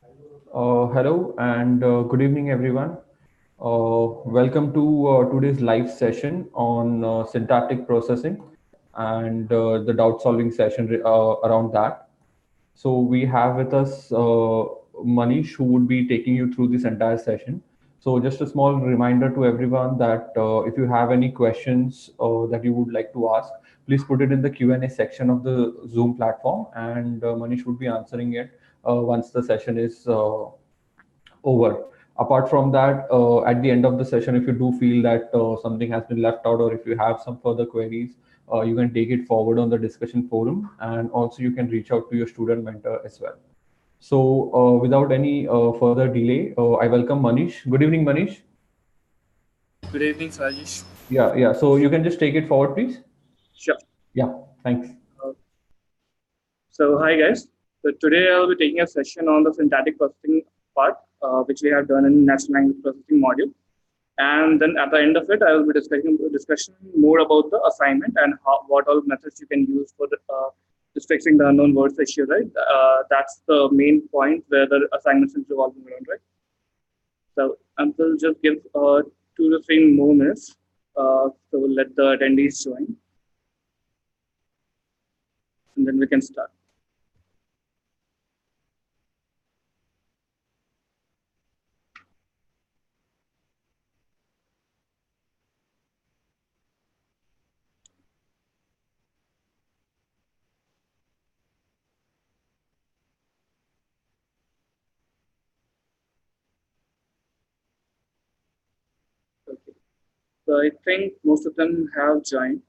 Hello and good evening, everyone. Welcome to today's live session on syntactic processing and the doubt solving session around that. So we have with us Manish, who would be taking you through this entire session. So just a small reminder to everyone that if you have any questions that you would like to ask, please put it in the Q&A section of the Zoom platform, and Manish would be answering it once the session is over. Apart from that, at the end of the session, if you do feel that something has been left out or if you have some further queries, you can take it forward on the discussion forum, and also you can reach out to your student mentor as well. So, without any further delay, I welcome Manish. Good evening, Manish. Good evening, Rajesh. Yeah. So you can just take it forward, please. Sure. Yeah, thanks. Uh, hi guys. So today I'll be taking a session on the syntactic processing part, which we have done in natural language processing module. And then at the end of it, I will be discussing more about the assignment and what all methods you can use for the just fixing the unknown words issue, right? That's the main point where the assignments is revolving around, right? So until just give 2 to 3 more minutes. So we'll let the attendees join, and then we can start. Okay. So I think most of them have joined.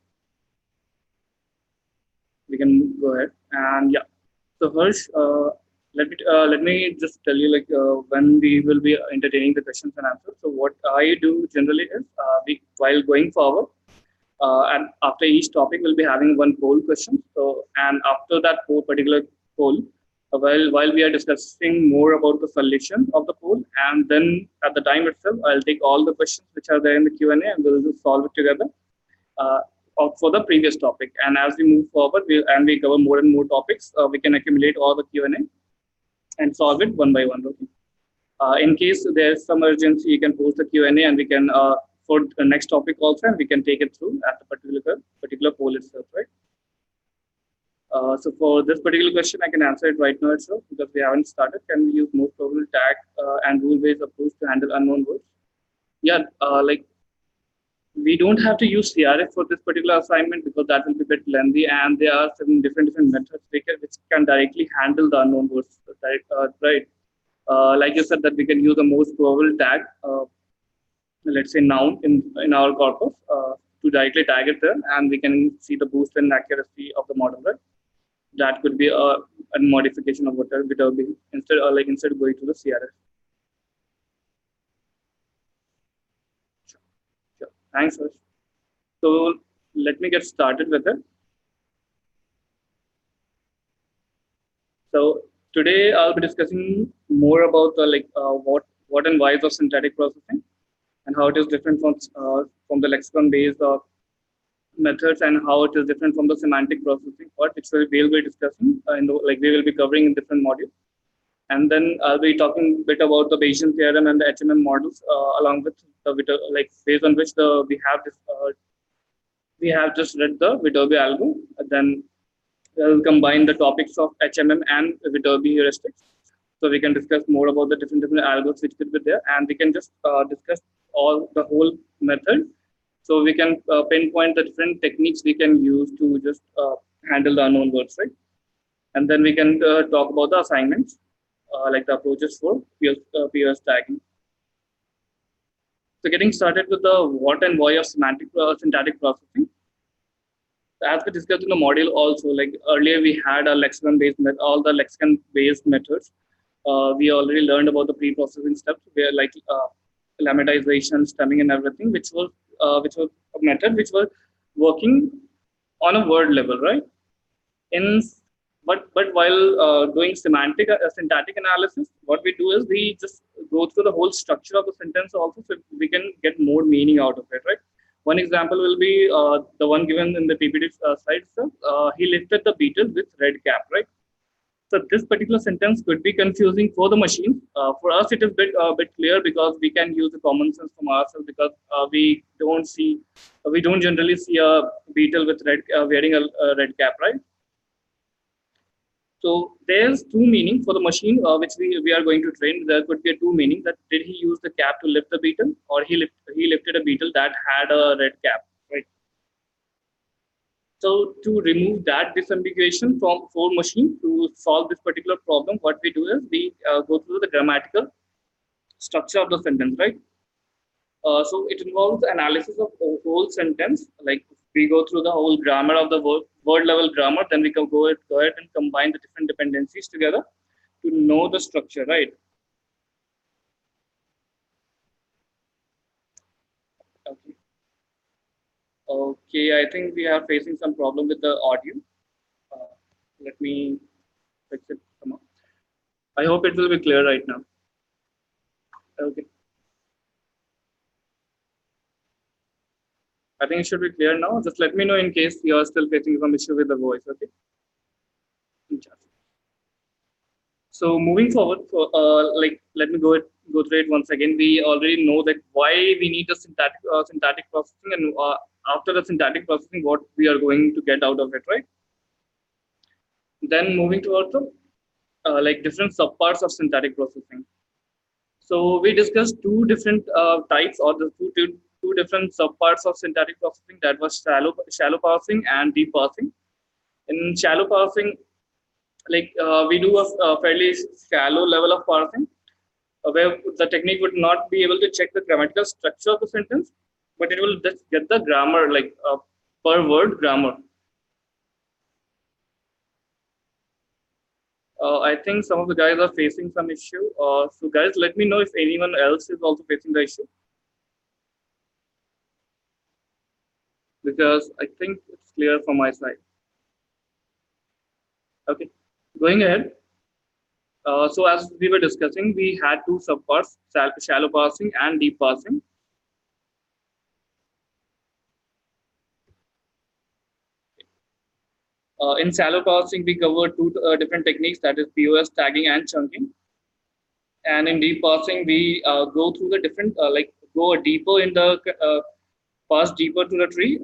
We can go ahead and yeah. So Harsh, let me just tell you like when we will be entertaining the questions and answers. So what I do generally is we while going forward and after each topic we'll be having one poll question. So and after that particular poll, while we are discussing more about the solution of the poll, and then at the time itself I'll take all the questions which are there in the Q&A, and we'll just solve it together uh, for the previous topic. And as we move forward, we cover more and more topics, we can accumulate all the Q&A and solve it one by one. Okay? In case there's some urgency, you can post the Q&A, and we can for the next topic also, and we can take it through at the particular poll itself, right? So for this particular question, I can answer it right now itself because we haven't started. Can we use most probable tag and rule-based approach to handle unknown words? Yeah, like we don't have to use CRF for this particular assignment because that will be a bit lengthy, and there are some different methods which can directly handle the unknown words. Right? Like you said, that we can use the most probable tag, let's say noun in our corpus, to directly tag it there, and we can see the boost in accuracy of the model. Right? That could be a modification of whatever it will be instead of going to the CRF. Sure. Sure. Thanks, Harsh. So let me get started with it. So today I'll be discussing more about the what and whys of syntactic processing and how it is different from the lexicon based methods, and how it is different from the semantic processing part, which we'll be discussing we will be covering in different modules. And then I'll be talking a bit about the Bayesian theorem and the HMM models, along with based on which we have just read the Viterbi algo. Then we'll combine the topics of HMM and Viterbi heuristics. So we can discuss more about the different algos which could be there, and we can just discuss all the whole method. So we can pinpoint the different techniques we can use to just handle the unknown words, right? And then we can talk about the assignments, like the approaches for PS tagging. So getting started with the what and why of syntactic processing. As we discussed in the module also, like earlier we had a all the lexicon based methods. We already learned about the pre-processing steps where lemmatization, stemming, and everything, which was a method which was working on a word level, right? In but while doing syntactic analysis, what we do is we just go through the whole structure of the sentence also, so we can get more meaning out of it, right? One example will be the one given in the PPT slide. So he lifted the Beatles with red cap, right? So this particular sentence could be confusing for the machine. For us, it is bit clear because we can use the common sense from ourselves because we don't generally see a beetle with red wearing a red cap, right? So there's two meaning for the machine which we are going to train. There could be a two meaning that did he use the cap to lift the beetle or he lifted a beetle that had a red cap, right? So to remove that disambiguation from for machine to solve this particular problem, what we do is we go through the grammatical structure of the sentence, right? So it involves analysis of a whole sentence. Like we go through the whole grammar of the word level grammar, then we can go ahead and combine the different dependencies together to know the structure, right? Okay. Okay, I think we are facing some problem with the audio. Uh, Let me fix it. Come on. I hope it will be clear right now. Okay. I think it should be clear now. Just let me know in case you are still facing some issue with the voice. Okay. So moving forward, for like let me go through it once again. We already know that why we need the syntactic processing, and after the syntactic processing, what we are going to get out of it, right? Then moving towards the like different subparts of syntactic processing. So we discussed two different types or the two different subparts of syntactic processing. That was shallow parsing and deep parsing. In shallow parsing, like we do a fairly shallow level of parsing where the technique would not be able to check the grammatical structure of the sentence, but it will just get the grammar, like per word grammar. I think some of the guys are facing some issue. So guys, let me know if anyone else is also facing the issue because I think it's clear from my side. Okay, going ahead. So as we were discussing, we had two subparts: shallow parsing and deep parsing. In shallow parsing, we covered two different techniques, that is POS tagging and chunking. And in deep parsing, we go through the different, like go deeper in the pass deeper to the tree,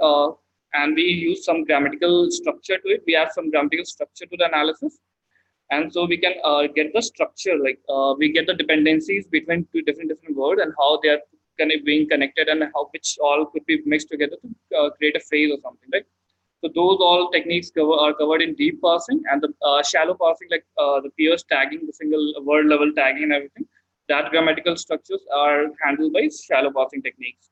and we use some grammatical structure to it. We add some grammatical structure to the analysis, and so we can get the structure, like we get the dependencies between two different words and how they are kind of being connected and how which all could be mixed together to create a phrase or something, right? So those all techniques are covered in deep parsing, and the shallow parsing, like the peers tagging, the single word level tagging and everything, that grammatical structures are handled by shallow parsing techniques.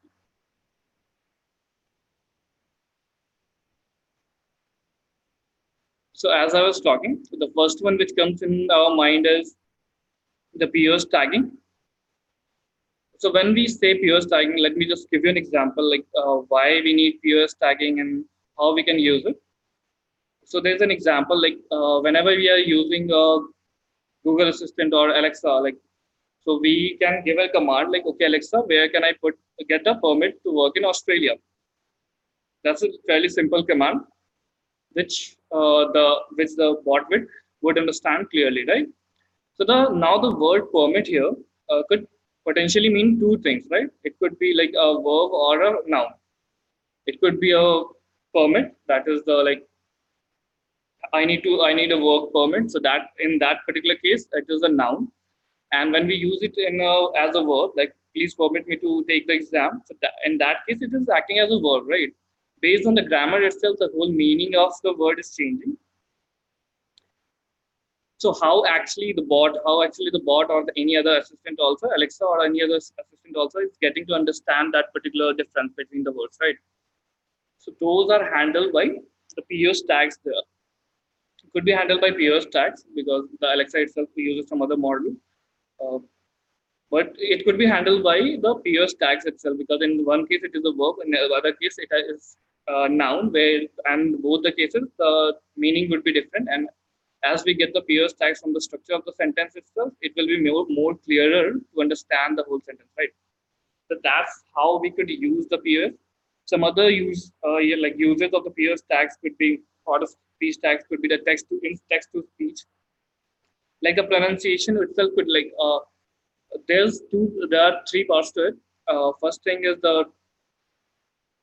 So as I was talking, the first one which comes in our mind is the peers tagging. So when we say peers tagging, let me just give you an example, like why we need peers tagging and how we can use it. So there's an example, like whenever we are using Google Assistant or Alexa, like so we can give a command like, okay, Alexa, where can I get a permit to work in Australia? That's a fairly simple command, which the bot would understand clearly, right? So the now the word permit here could potentially mean two things, right? It could be like a verb or a noun. It could be a permit, that is the like I need a work permit. So that in that particular case, it is a noun. And when we use it as a verb, like please permit me to take the exam. So in that case, it is acting as a verb, right? Based on the grammar itself, the whole meaning of the word is changing. So how actually the bot or any other assistant also, Alexa or any other assistant also is getting to understand that particular difference between the words, right? So those are handled by the POS tags there. It could be handled by POS tags because the Alexa itself uses some other model. Uh, but it could be handled by the POS tags itself because in one case it is a verb, in the other case it is a noun, where and both the cases the meaning would be different. And as we get the POS tags from the structure of the sentence itself, it will be more clearer to understand the whole sentence, right? So that's how we could use the POS. Some other like uses of the POS tags could be, part of speech tags could be the text to speech. Like the pronunciation itself could there are three parts to it. First thing is the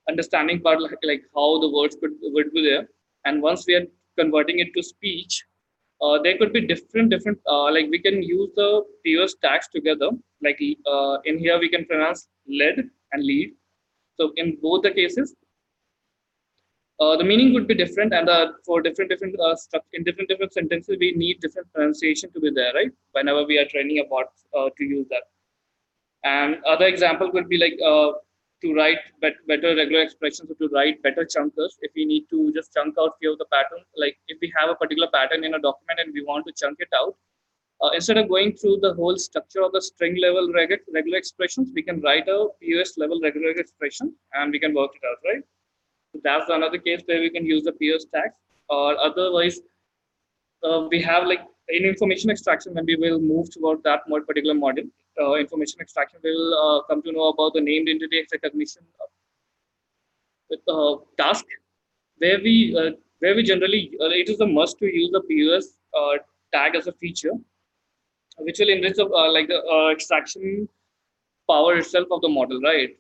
understanding part, like how the words would be there, and once we are converting it to speech, there could be different like we can use the previous tags together. Like in here we can pronounce led and lead. So in both the cases, the meaning would be different, and for in different sentences, we need different pronunciation to be there, right? Whenever we are training a bot to use that. And other example could be like to write better regular expressions, or to write better chunkers. If we need to just chunk out few of the patterns, like if we have a particular pattern in a document and we want to chunk it out, instead of going through the whole structure of the string level regular expressions, we can write a POS level regular expression and we can work it out, right? So that's another case where we can use the POS tags. Or otherwise, we have like in information extraction, when we will move toward that more particular model, information extraction, we will come to know about the named entity recognition task, where we generally it is a must to use the POS tag as a feature, which will enrich the extraction power itself of the model, right?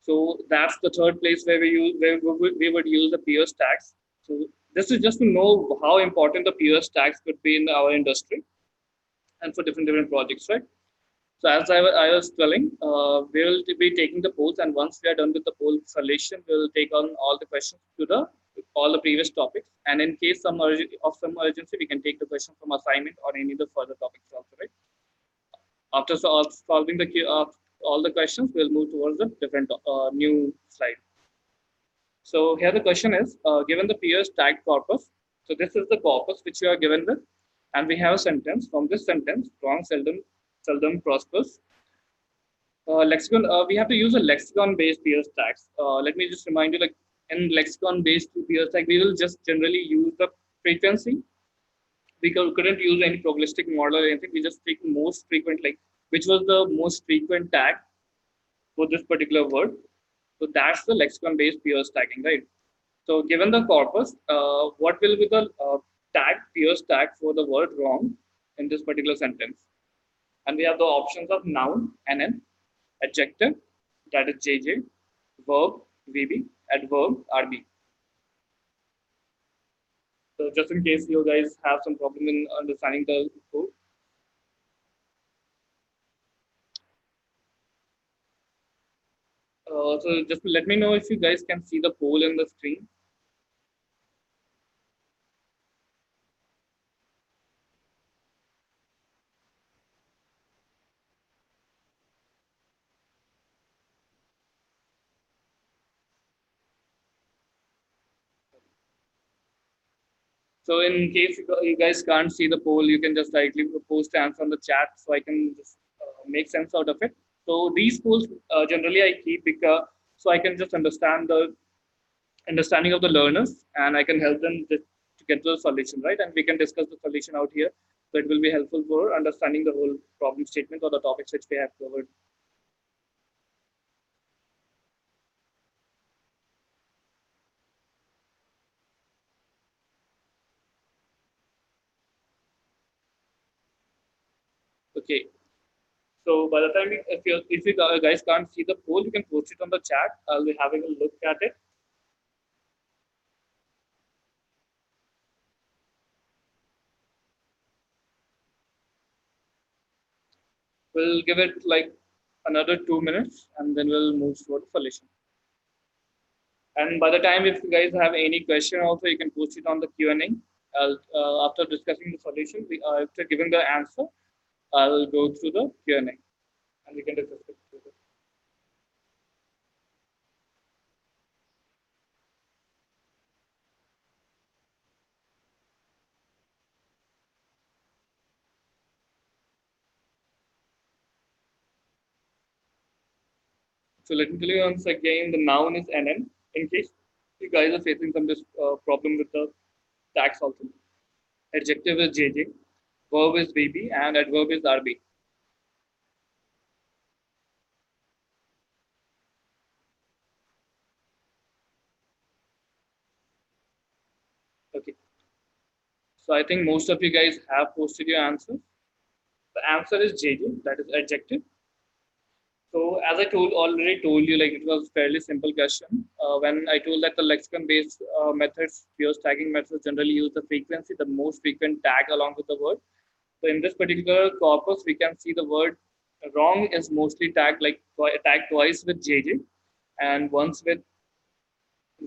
So that's the third place where we would use the POS tags. So this is just to know how important the POS tags could be in our industry and for different projects, right? So as I was telling, we will be taking the polls, and once we are done with the poll solution, we will take on all the questions to the all the previous topics. And in case some urgency, we can take the question from assignment or any of the further topics also, right? After solving all the questions, we'll move towards the different new slide. So here the question is, given the peers tagged corpus, so this is the corpus which you are given with, and we have a sentence. From this sentence, wrong seldom prospers. Lexicon, we have to use a lexicon-based peers tags. Let me just remind you, like in lexicon-based peers tag, we will just generally use the frequency. We couldn't use any probabilistic model or anything. We just take most frequent, like which was the most frequent tag for this particular word. So that's the lexicon-based peers tagging, right? So given the corpus, what will be the tag, peers tag for the word wrong in this particular sentence? And we have the options of noun, NN, adjective, that is JJ, verb, VB, adverb, RB. So just in case you guys have some problem in understanding the code, so just let me know if you guys can see the poll in the screen. So in case you guys can't see the poll, you can just directly post the answer on the chat, so I can just make sense out of it. So these polls generally I keep because so I can just understand the understanding of the learners, and I can help them to get to the solution, right? And we can discuss the solution out here. So it will be helpful for understanding the whole problem statement or the topics which we have covered. Okay. So by the time if you guys can't see the poll, you can post it on the chat. I'll be having a look at it. We'll give it like another 2 minutes, and then we'll move toward the solution. And by the time, if you guys have any question, also you can post it on the Q&A. After discussing the solution, after giving the answer, I'll go through the Q&A, and we can discuss it. So let me tell you once again, the noun is NN. In case you guys are facing some problem with the tax also. Adjective is JJ, verb is VB, and adverb is RB. Okay. So I think most of you guys have posted your answers. The answer is JJ, that is adjective. So as I already told you, like it was fairly simple question. When I told that the lexicon-based methods, pure tagging methods generally use the frequency, the most frequent tag along with the word. So in this particular corpus, we can see the word wrong is mostly tagged tagged twice with JJ, and once with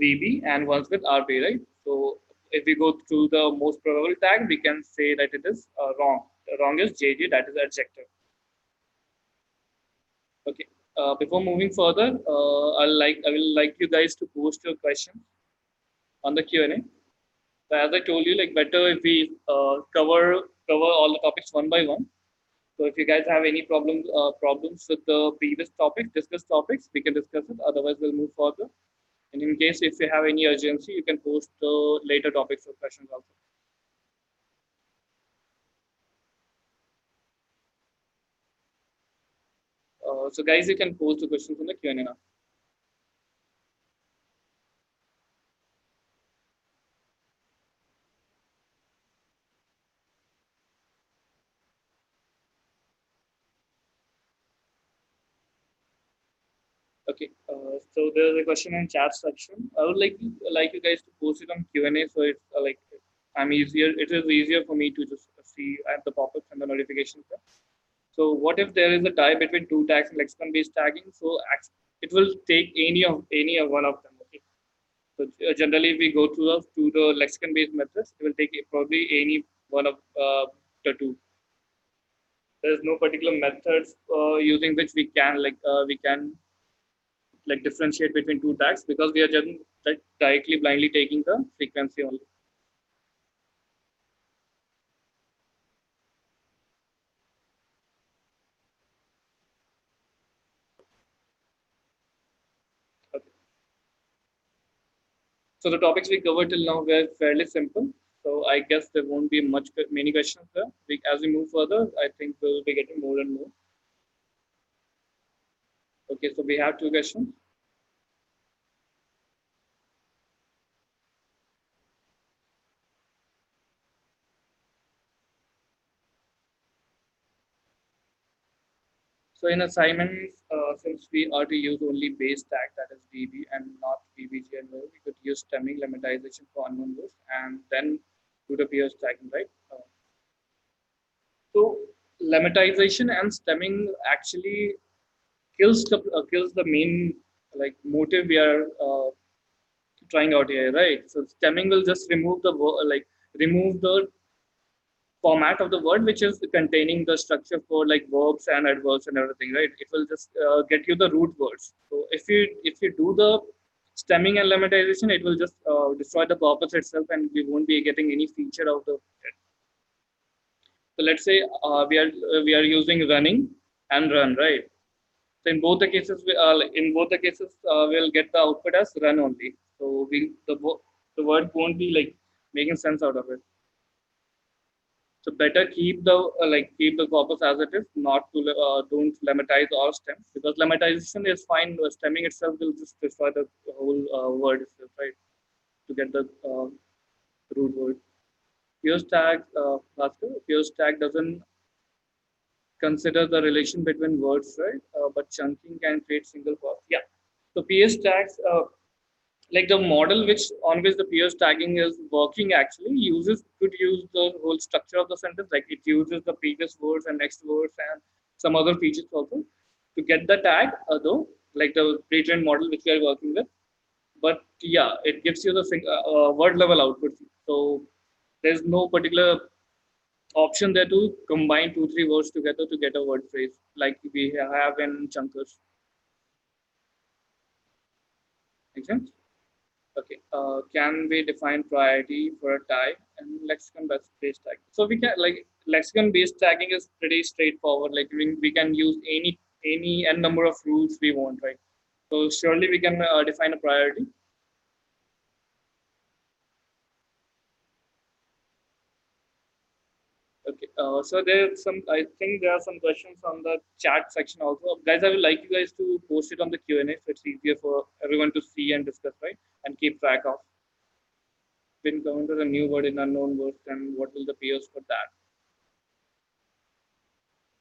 VB and once with RB, right? So if we go through the most probable tag, we can say that it is wrong. The wrong is JJ, that is adjective. Okay. Before moving further, I will like you guys to post your questions on the Q&A. So as I told you, like better if we cover all the topics one by one. So if you guys have any problems with the previous topics, discussed topics, we can discuss it. Otherwise, we'll move further. And in case if you have any urgency, you can post later topics or questions also. So guys, you can post the questions in the Q&A now. Okay. So there's a question in chat section. I would like you guys to post it on Q&A, so it's like I'm easier. It is easier for me to just see at the pop-ups and the notifications. So what if there is a tie between two tags and lexicon-based tagging? So it will take any of one of them. Okay. So generally, if we go to the lexicon-based methods, it will take probably any one of the two. There's no particular methods using which we can like differentiate between two tags because we are just like directly blindly taking the frequency only. Okay. So the topics we covered till now were fairly simple. So I guess there won't be many questions there. As we move further, I think we'll be getting more and more. Okay, so we have two questions. So in assignments, since we are to use only base tag, that is VB and not VBG and we could use stemming lemmatization for unknown words and then do the peers tagging, right? So lemmatization and stemming actually kills the main like motive we are trying out here, right? So stemming will just remove the format of the word which is containing the structure for like verbs and adverbs and everything, right? It will just get you the root words. So if you do the stemming and lemmatization, it will just destroy the corpus itself, and we won't be getting any feature of the. So let's say we are using running and run, right? So in both the cases, we'll get the output as run only. So the word won't be like making sense out of it. So better keep the corpus as it is, not to don't lemmatize or stem because lemmatization is fine. Stemming itself will just destroy the whole word itself, right? To get the root word. Pure tag doesn't consider the relation between words, right? But chunking can create single clause. Yeah. So PS tags, like the model which on which the PS tagging is working actually could use the whole structure of the sentence. Like it uses the previous words and next words and some other features also to get the tag, though, like the pre-trained model which we are working with. But yeah, it gives you the word level output. So there's no particular option there to combine two, three words together to get a word phrase like we have in chunkers. Make sense? Okay. Can we define priority for a tag and lexicon-based tag? So we can like lexicon-based tagging is pretty straightforward. Like we can use any n number of rules we want, right? So surely we can define a priority. Okay. So there's some. I think there are some questions on the chat section also. Guys, I would like you guys to post it on the Q&A so it's easier for everyone to see and discuss, right? And keep track of. we encounter a new word in unknown words, then what will the peers for that?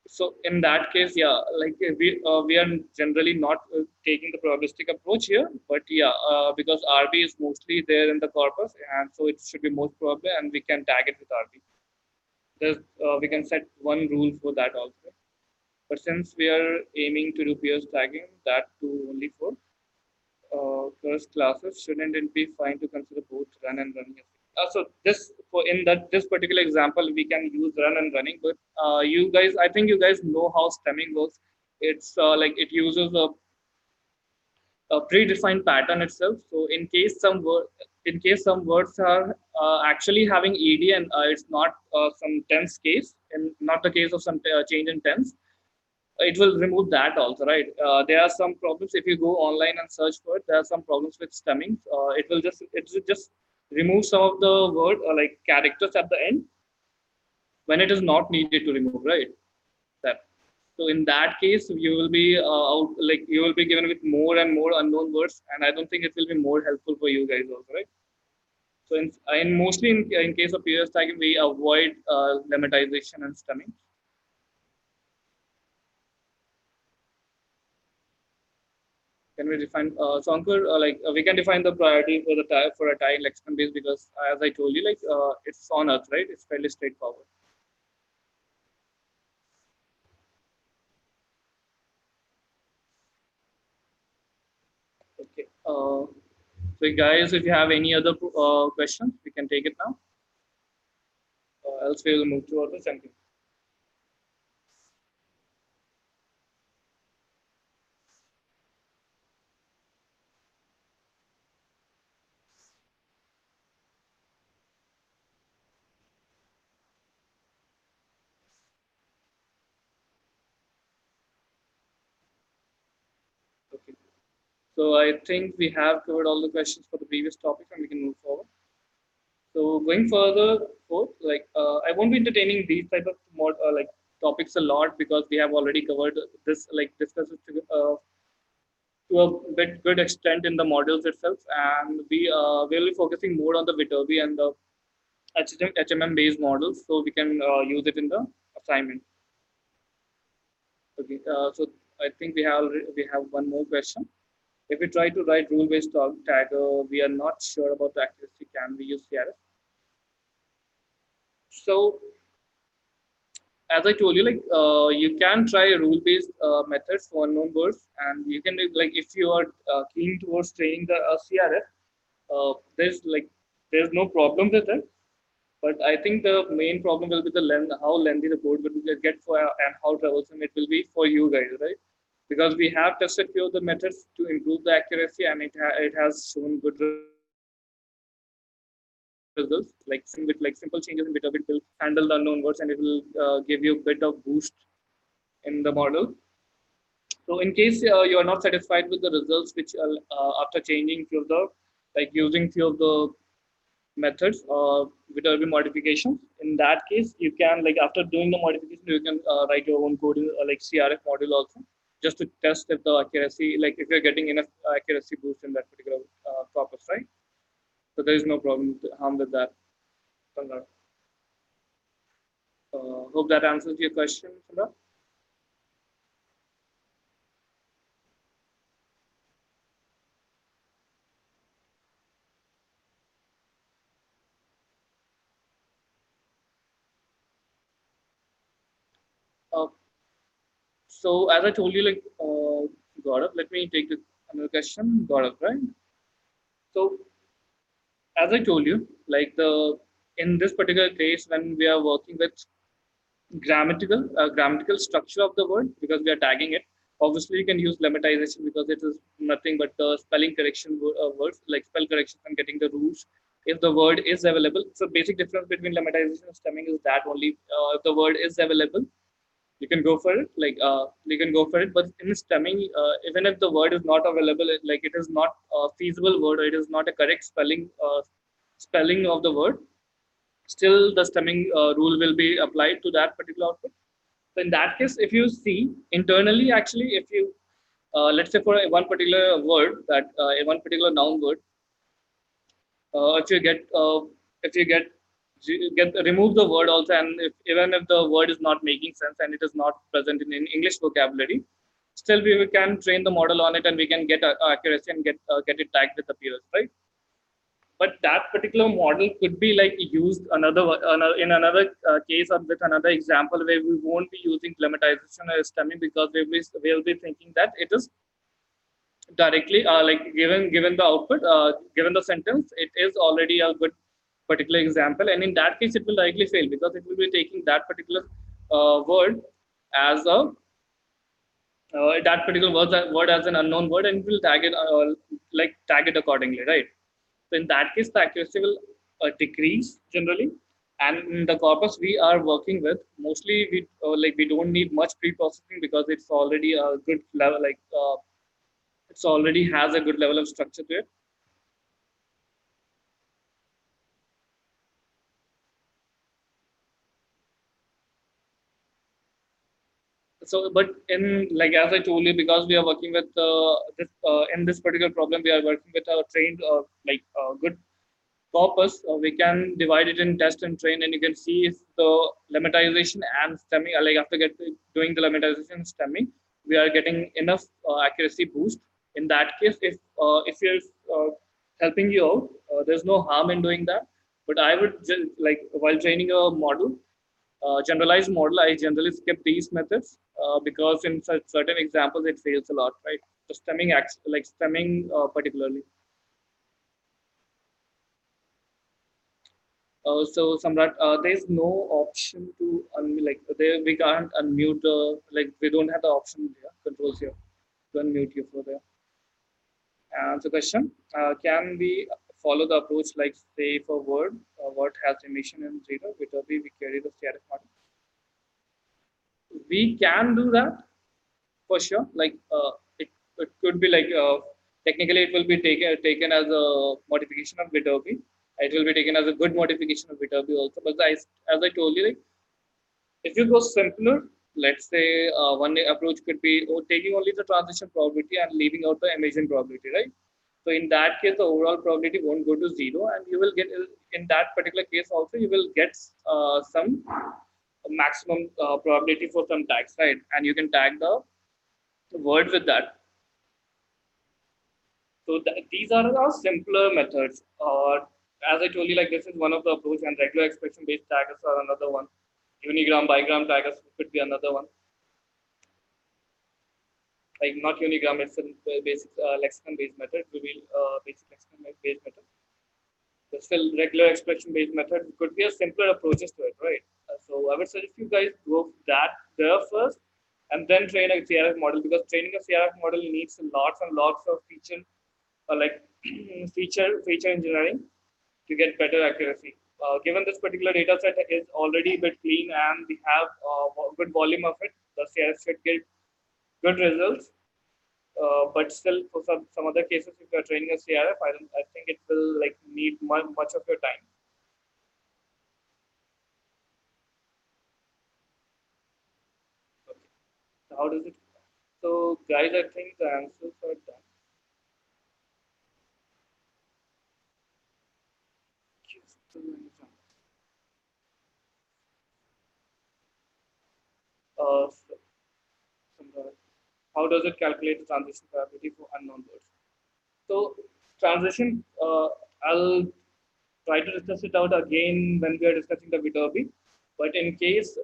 So in that case, yeah, like we are generally not taking the probabilistic approach here, but yeah, because RB is mostly there in the corpus, and so it should be most probable, and we can tag it with RB. There's we can set one rule for that also. But since we are aiming to do peers tagging, that too only for first classes, shouldn't it be fine to consider both run and running? So this for in that this particular example, we can use run and running. But you guys, I think you guys know how stemming works. It's like it uses a predefined pattern itself. So in case some words are actually having ed and it's not some tense case, and not the case of some change in tense, it will remove that also, right? There are some problems if you go online and search for it. There are some problems with stemming. It will just remove some of the word like characters at the end when it is not needed to remove, right? That. So in that case, you will be like you will be given with more and more unknown words, and I don't think it will be more helpful for you guys also, right? So in mostly in case of period tagging, we avoid lemmatization and stemming. Can we define so Ankur, we can define the priority for the for a tie lexicon base because as I told you, it's on Earth, right? It's fairly straightforward. Okay. So guys, if you have any other questions, we can take it now. Else we will move to other something. Okay. So I think we have covered all the questions for the previous topic, and we can move forward. So going further forth, I won't be entertaining these type of more like topics a lot because we have already covered this like discussed it to a bit good extent in the models itself, and we will be focusing more on the Viterbi and the HMM based models, so we can use it in the assignment. Okay, so I think we have one more question. If we try to write rule based tag, we are not sure about the accuracy. Can we use CRF? So as I told you, you can try rule-based methods for unknown words, and you can like if you are keen towards training the CRF, there's no problem with it. But I think the main problem will be the length, how lengthy the code will get for, and how troublesome it will be for you guys, right? Because we have tested few of the methods to improve the accuracy, and it has shown good results. Like simple changes in bit of it will handle the unknown words, and it will give you a bit of boost in the model. So in case you are not satisfied with the results, which after changing few of the using few of the methods with every modification, in that case you can after doing the modification you can write your own code in CRF module also, just to test if the accuracy, like if you're getting enough accuracy boost in that particular corpus, right? So there is no problem harm with that. Hope that answers your question, Sandra. Uh, so as I told you, Gaurav, let me take another question, Gaurav, right? So as I told you, in this particular case, when we are working with grammatical structure of the word, because we are tagging it, obviously you can use lemmatization because it is nothing but the spelling correction words, like spell correction and getting the rules if the word is available. So basic difference between lemmatization and stemming is that only if the word is available, you can go for it. You can go for it. But in stemming, even if the word is not available, it is not a feasible word, or it is not a correct spelling of the word, still the stemming rule will be applied to that particular output. So in that case, if you see internally, actually, if you let's say for one particular word, that one particular noun word, if you get if you get remove the word also, and if, even if the word is not making sense and it is not present in English vocabulary, still we can train the model on it and we can get accuracy and get it tagged with the peers, right? But that particular model could be like used in another case or with another example where we won't be using lemmatization or stemming, because we'll be thinking that it is directly like given the output, given the sentence, it is already a good particular example, and in that case it will likely fail because it will be taking that particular word as a that particular word as an unknown word, and it will tag it like tag it accordingly, right? So in that case, the accuracy will decrease generally. And in the corpus we are working with, mostly we don't need much pre-processing because it's already a good level, it's already has a good level of structure to it. So, but in like as I told you, because we are working with this in this particular problem, we are working with a trained good corpus. We can divide it in test and train, and you can see if the lemmatization and stemming, after doing the lemmatization and stemming, we are getting enough accuracy boost. In that case, if you're helping you out, there's no harm in doing that. But I would like while training a model, generalized model, I generally skip these methods because in certain examples it fails a lot, right? The stemming acts like stemming particularly. So Samrat, there's no option to like there we can't unmute like we don't have the option here, controls here to unmute you for there. And the question, can we follow the approach like say for word, what has emission in zero, with we carry the CRF model? We can do that for sure. It could be like technically it will be taken as a modification of Viterbi. It will be taken as a good modification of Viterbi also. But as I told you, like if you go simpler, let's say one approach could be taking only the transition probability and leaving out the emission probability, right? So in that case, the overall probability won't go to zero, and you will get in that particular case also you will get some maximum probability for some tags, right? And you can tag the word with that. So these are our simpler methods. As I told you, like this is one of the approach, and regular expression based taggers are another one. Unigram, bigram taggers could be another one. Like not unigram, it's a basic lexicon based method. It will be basic lexicon based method. The still regular expression based method could be a simpler approaches to it, right? So I would suggest you guys go that there first, and then train a CRF model, because training a CRF model needs lots and lots of like feature engineering to get better accuracy. Given this particular data set is already a bit clean and we have good volume of it, the CRF should get good results. But still, for some other cases, if you are training a CRF, I think it will like need much of your time. Okay. So how does it? So guys, I think the answers are done. Just an example. So, how does it calculate the transition probability for unknown words? So transition, I'll try to discuss it out again when we are discussing the Viterbi. But in case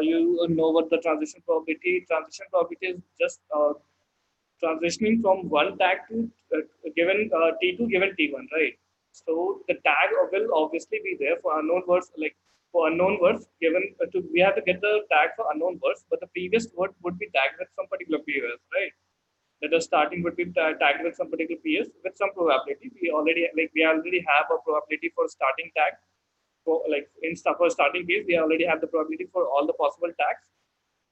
you know what the transition probability is just transitioning from one tag to given T2 given T1, right? So the tag will obviously be there for unknown words, like for unknown words given we have to get the tag for unknown words, but the previous word would be tagged with some particular PS, right? That the starting would be tagged with some particular PS with some probability. We already have a probability for starting tag. For like for starting case, we already have the probability for all the possible tags.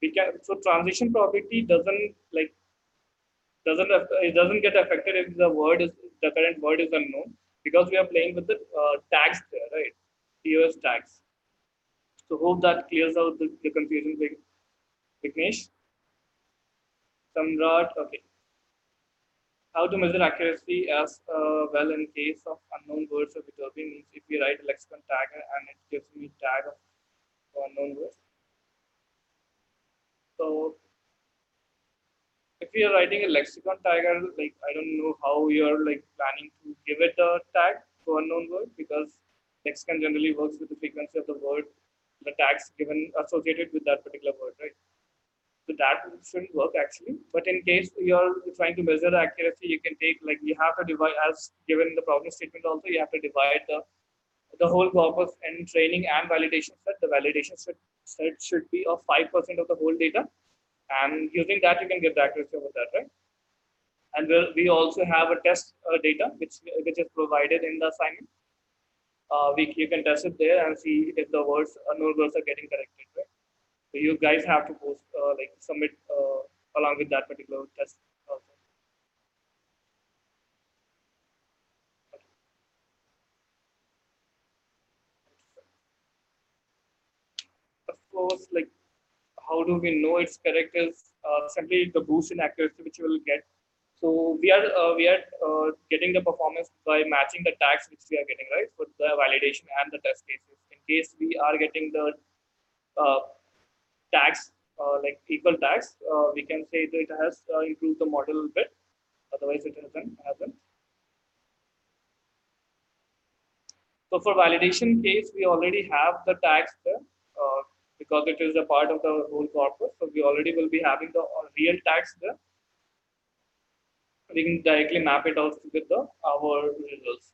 We can so transition probability doesn't get affected if the current word is unknown, because we are playing with the tags there, right? POS tags. So hope that clears out the confusion, Vignesh. Samrat, okay. How to measure accuracy as well in case of unknown words of Viterbi means if we write a lexicon tag and it gives me tag of unknown words. So if you're writing a lexicon tagger, like I don't know how you're like planning to give it a tag to unknown word because lexicon generally works with the frequency of the word, the tags given associated with that particular word, right? So that shouldn't work actually. But in case you're trying to measure the accuracy, you can take like you have to divide as given in the problem statement also you have to divide the whole corpus and training and validation set. The validation set should be of 5% of the whole data, and using that you can get the accuracy over that, right? And we also have a test data which is provided in the assignment. You can test it there and see if the words null words are getting corrected, right? So you guys have to post like submit along with that particular test also. Of course, like how do we know it's correct is simply the boost in accuracy which you will get. So we are getting the performance by matching the tags which we are getting, right, for the validation and the test cases. In case we are getting the uh, tags like equal tags, we can say that it has improved the model a bit. Otherwise, it hasn't. So for validation case, we already have the tags there because it is a part of the whole corpus. So we already will be having the real tags there. We can directly map it out with the our results.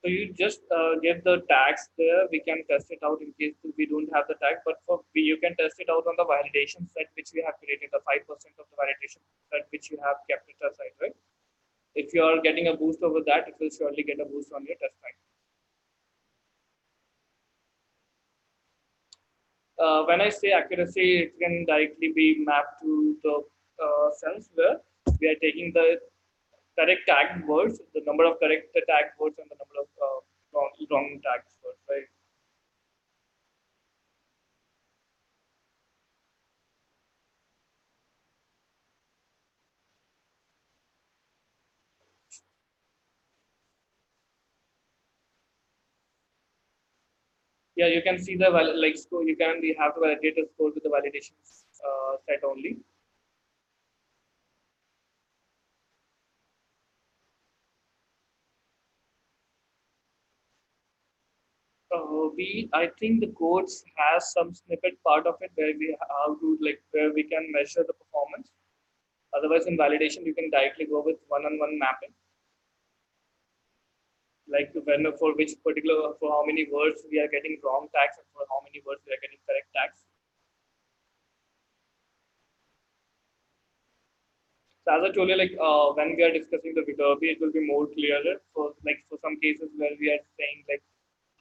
So you just get the tags there. We can test it out in case we don't have the tag. But you can test it out on the validation set which we have created, the 5% of the validation set which you have kept it aside, right? If you are getting a boost over that, it will surely get a boost on your test time. When I say accuracy, it can directly be mapped to the sense where we are taking the correct tagged words, the number of correct tagged words, and the number of wrong tagged words, right? Yeah, you can see the like score. You have to validate the score with the validation set only. I think the codes has some snippet part of it where we have to like where we can measure the performance. Otherwise, in validation, you can directly go with one-on-one mapping, like when for which particular for how many words we are getting wrong tags and for how many words we are getting correct tags. So as I told you, like when we are discussing the Viterbi, it will be more clearer. So like for some cases where we are saying like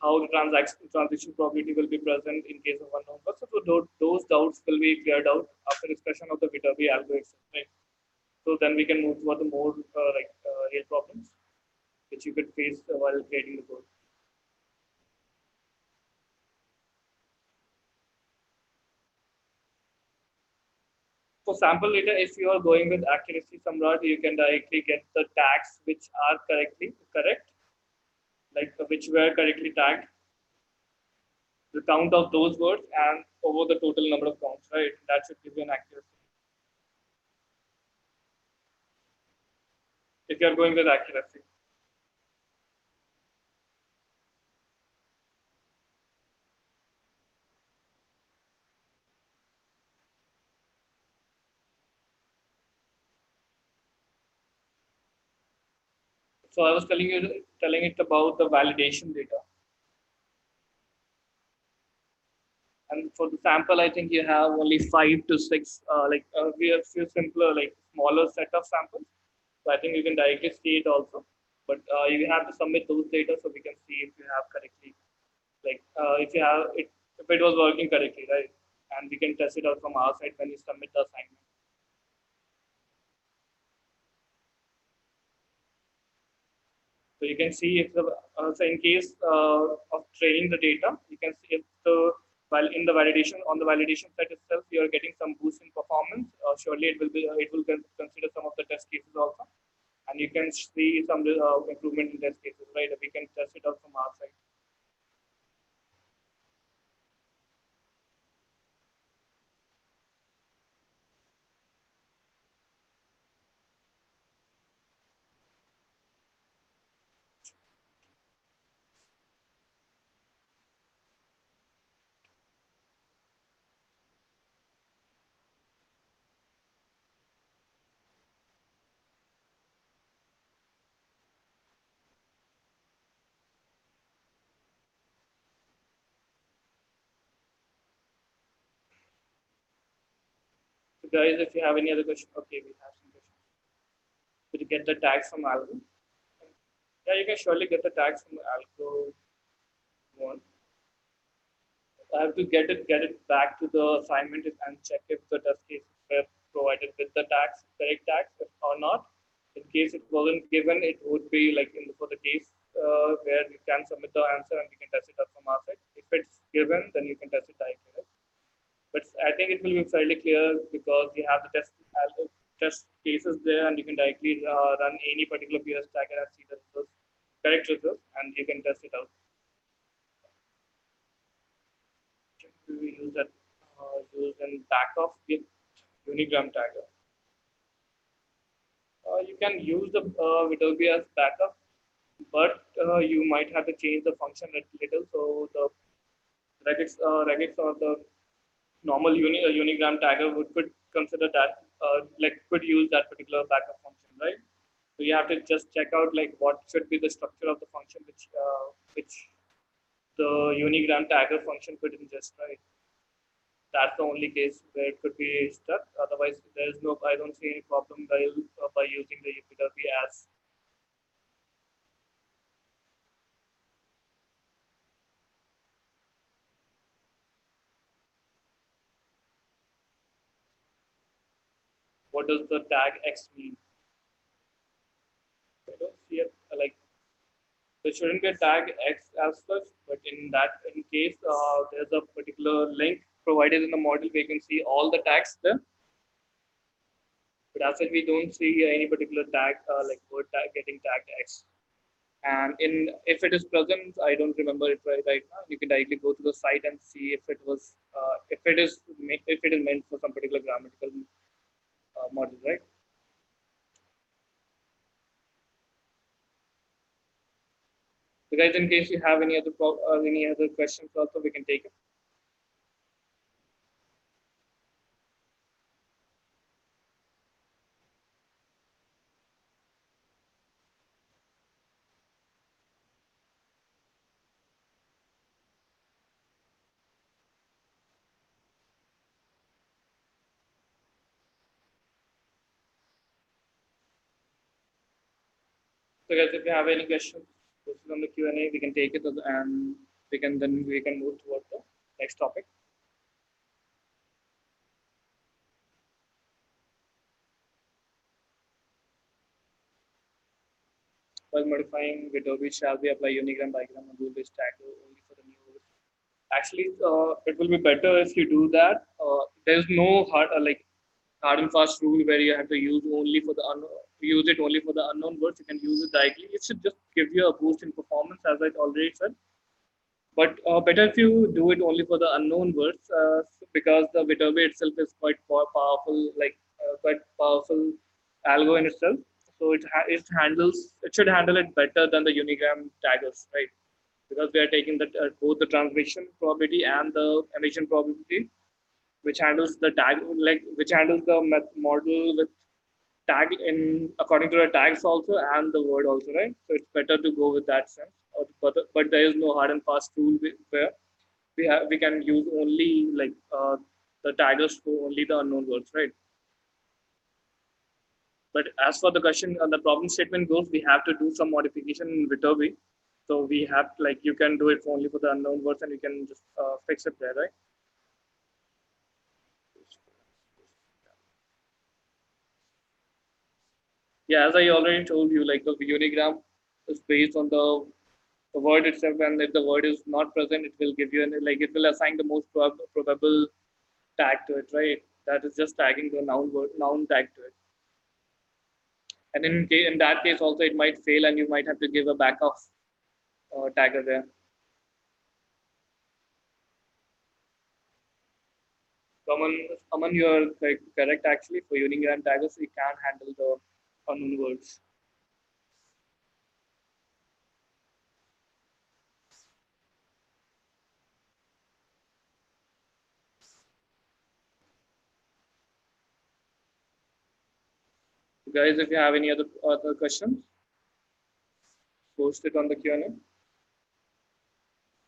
how the transition probability will be present in case of unknown words. So those doubts will be cleared out after discussion of the Viterbi algorithm. Right? So then we can move toward the more real problems which you could face while creating the code. For sample data, if you are going with accuracy Samrat, you can directly get the tags which are correct, like which were correctly tagged, the count of those words, and over the total number of counts, right? That should give you an accuracy. If you are going with accuracy. So I was telling it about the validation data. And for the sample, I think you have only 5 to 6. We have few simpler, like smaller set of samples. So I think you can directly see it also. But you have to submit those data so we can see if you have correctly, like if you have it, if it was working correctly, right? And we can test it out from our side when you submit the assignment. So you can see if the so in case of training the data, you can see if the while in the validation on the validation set itself, you are getting some boost in performance. Surely it will consider some of the test cases also, and you can see some improvement in test cases, right? We can test it out from our side. So guys, if you have any other question, okay, we have some questions. Did you get the tags from Algo? Yeah, you can surely get the tags from Algo one. I have to get it back to the assignment and check if the test cases were provided with the tags, correct tags or not. In case it wasn't given, it would be like in for the case where you can submit the answer and we can test it up from our side. If it's given, then you can test it directly. Right? But I think it will be fairly clear because you have the test cases there, and you can directly run any particular PS tag and see the results, correct results, and you can test it out. We use that used in back of the Unigram tagger. You can use the Adobe as backup, but you might have to change the function a little. So the regex or the normal Unigram tagger could consider that like could use that particular backup function, right? So you have to just check out like what should be the structure of the function which the Unigram tagger function could ingest, right? That's the only case where it could be stuck. Otherwise, there's no. I don't see any problem by using the UPW as. What does the tag X mean? I don't see it like there shouldn't be a tag X as such, but in case there's a particular link provided in the model, we can see all the tags there. But as such, we don't see any particular tag like word tag getting tagged X. And in if it is present, I don't remember it right now. You can directly go to the site and see if it is meant for some particular grammatical model, right? So guys, in case you have any other questions, also we can take it. So guys, if you have any questions, this is on the Q&A. We can take it and we can move toward the next topic. While modifying Adobe, shall we apply unigram, bigram, and rule-based tag only for the new? Actually, it will be better if you do that. There's no hard and fast rule where you have to use it only for the unknown words. You can use it directly. It should just give you a boost in performance, as I already said. But better if you do it only for the unknown words, because the Viterbi itself is quite powerful, quite powerful algo in itself. So it should handle it better than the Unigram taggers, right? Because we are taking both the transmission probability and the emission probability, which handles the tag which handles the model with tag in according to the tags also and the word also, right? So it's better to go with that sense. But there is no hard and fast rule where we can use only the taggers for only the unknown words, right? But as for the question, the problem statement goes, we have to do some modification in Viterbi. So we have like you can do it only for the unknown words, and you can just fix it there, right? Yeah, as I already told you, like the unigram is based on the word itself, and if the word is not present, it will give you like it will assign the most probable tag to it, right? That is just tagging the noun tag to it. And in that case also it might fail, and you might have to give a backup tagger there. Aman, you are correct actually. For unigram taggers, we can handle the unknown words. Guys, if you have any other questions, post it on the Q&A.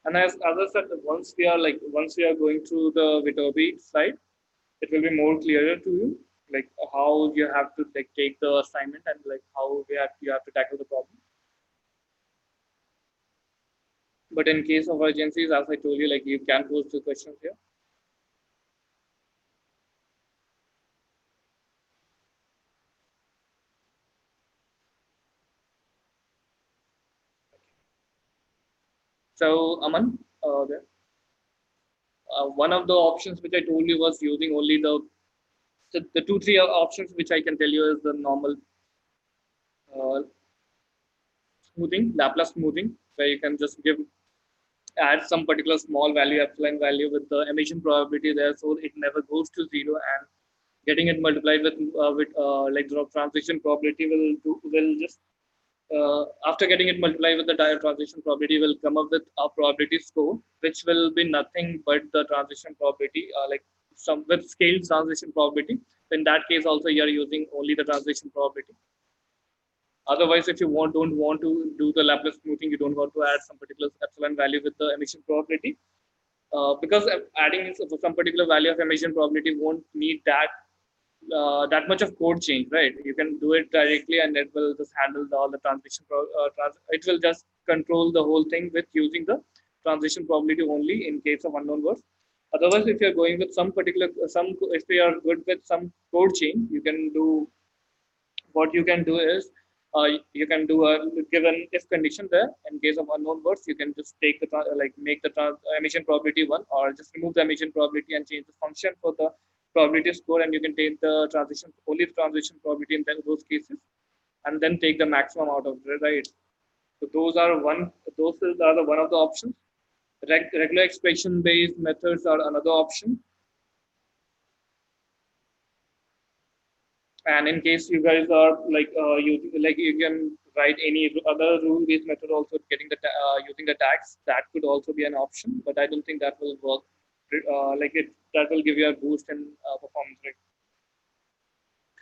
And as I said, once we are going through the Viterbi slide, it will be more clearer to you, like how you have to like take the assignment and like how you have to tackle the problem. But in case of urgencies, as I told you, like you can post the questions here. So Aman, one of the options which I told you was using only the two three options which I can tell you is the normal uh, smoothing, Laplace smoothing, where you can just add some particular small value, epsilon value with the emission probability there, so it never goes to zero, and getting it multiplied with like the transition probability will just after getting it multiplied with the transition probability will come up with a probability score, which will be nothing but the transition probability, like some with scaled transition probability. In that case, also you are using only the transition probability. Otherwise, if you don't want to do the Laplace smoothing, you don't want to add some particular epsilon value with the emission probability, because adding some particular value of emission probability won't need that much of code change, right? You can do it directly, and it will just handle all the transition. It will just control the whole thing with using the transition probability only in case of unknown words. Otherwise, if you are going with some particular if you are good with some code change, you can do what you can do is you can do a given if condition there. In case of unknown words, you can just take the like make the emission probability one, or just remove the emission probability and change the function for the probability score, and you can take the transition only the transition probability in those cases, and then take the maximum out of it, right? So those are the one of the options. Regular expression based methods are another option. And in case you guys are you can write any other rule based method also, getting using the tags, that could also be an option, but I don't think that will work like it that will give you a boost in performance rate.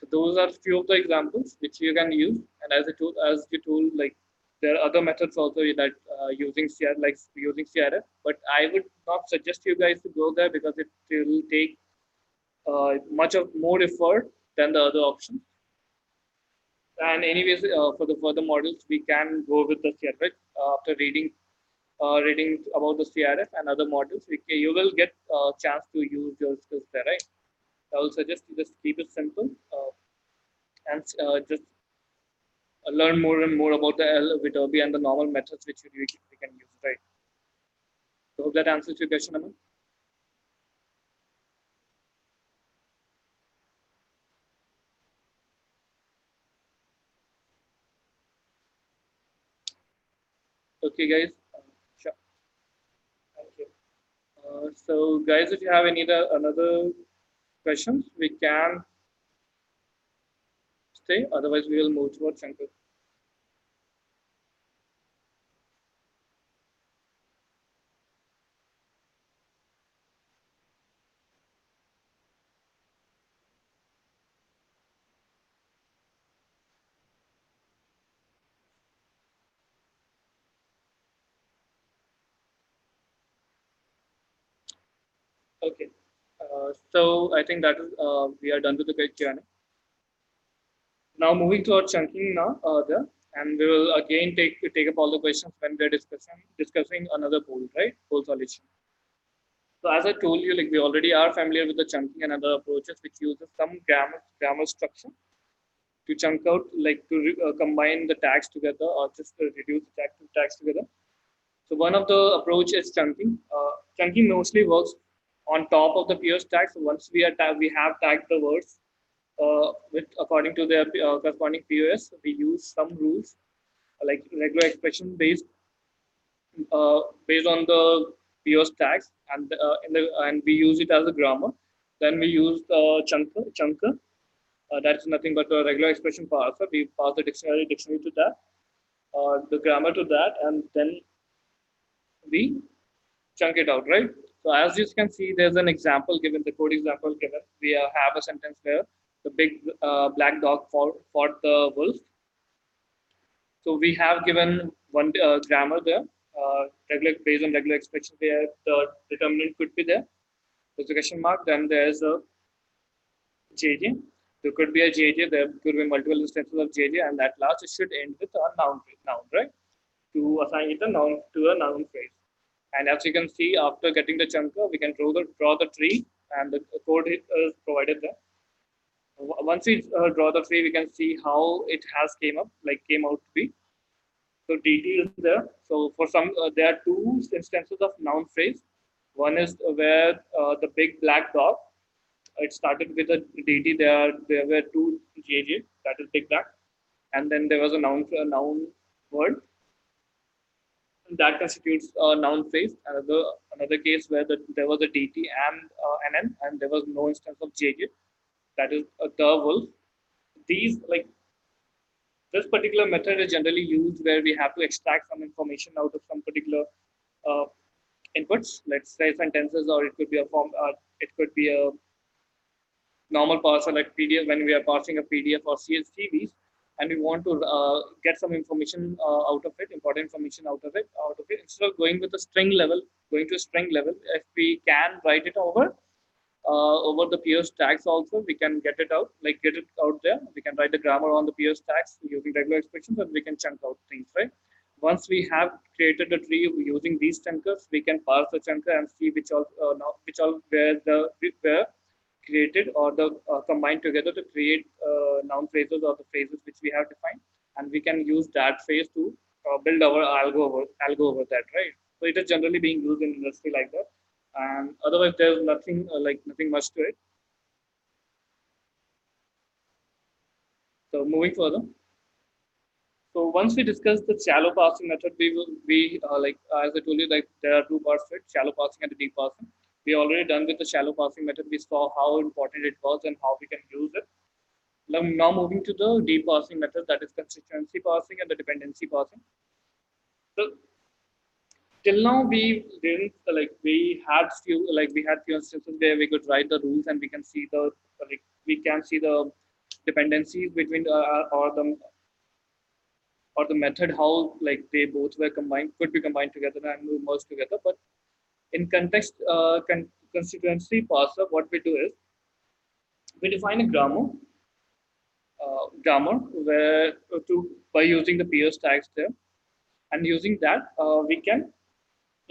So those are few of the examples which you can use. And as you told, like there are other methods also that using like using CRF, but I would not suggest you guys to go there because it will take much of more effort than the other options. And anyways, for the further models, we can go with the CRF. After reading about the CRF and other models, you will get a chance to use your skills there, right? I will suggest you just keep it simple and just learn more and more about the Viterbi and the normal methods which we can use, right? So hope that answers your question, Aman. Okay, guys. Sure. Thank you. So, guys, if you have any another questions, we can stay. Otherwise, we will move towards Shankar. Okay. So I think that is we are done with the Q&A. Now moving to our chunking now there, and we will again take up all the questions when we are discussing another pool, right? Pool solution. So as I told you, like we already are familiar with the chunking and other approaches which uses some grammar structure. to chunk out, like to combine the tags together or just reduce the tags together. So one of the approach is chunking. Chunking mostly works on top of the POS tag. So once we have tagged the words with according to their corresponding POS, we use some rules like regular expression based on the POS tags, and we use it as a grammar. Then we use the chunker. That's nothing but a regular expression parser. We pass the dictionary to that, the grammar to that, and then we chunk it out, right? So as you can see, there's an example given, the code example given. We have a sentence where the big black dog fought the wolf. So we have given one grammar there, regular based on regular expression where the determinant could be there. There's a question mark. Then there's a JJ. There could be a JJ. There could be multiple instances of JJ, and at last it should end with a noun, right? To assign it a noun to a noun phrase. And as you can see, after getting the chunker, we can draw the tree, and the code is provided there. Once we draw the tree, we can see how it has came out to be. So DT is there. So for some, there are two instances of noun phrase. One is where the big black dog. It started with a DT. There were two JJ. That is big black, and then there was a noun word that constitutes a noun phrase. Another case where there was a DT and an N, and there was no instance of JJ. That is the wolf. These like This particular method is generally used where we have to extract some information out of some particular uh, inputs. Let's say sentences, or it could be a form. It could be a normal parser like PDF when we are parsing a PDF or CSVs, and we want to get some information out of it, important information out of it. Instead of going with a string level, going to a string level, if we can write it over the PS tags also, we can get it out there. We can write the grammar on the PS tags using regular expressions, and we can chunk out things, right? Once we have created a tree using these chunkers, we can parse the chunker and see which all were created or the combined together to create noun phrases or the phrases which we have defined, and we can use that phrase to build our algo over that, right? So it is generally being used in industry like that, and otherwise there's nothing much to it. So moving further, so once we discuss the shallow parsing method, we will we like as I told you, like there are two parts to it: shallow parsing and the deep parsing. We already done with the shallow parsing method. We saw how important it was and how we can use it. Now moving to the deep parsing method, that is constituency parsing and the dependency parsing. So till now we didn't we had few instances where we could write the rules and we can see the dependencies between or the method how like they both were combined could be combined together and merged together. But in constituency parser, what we do is we define a grammar where to by using the PS tags there, and using that we can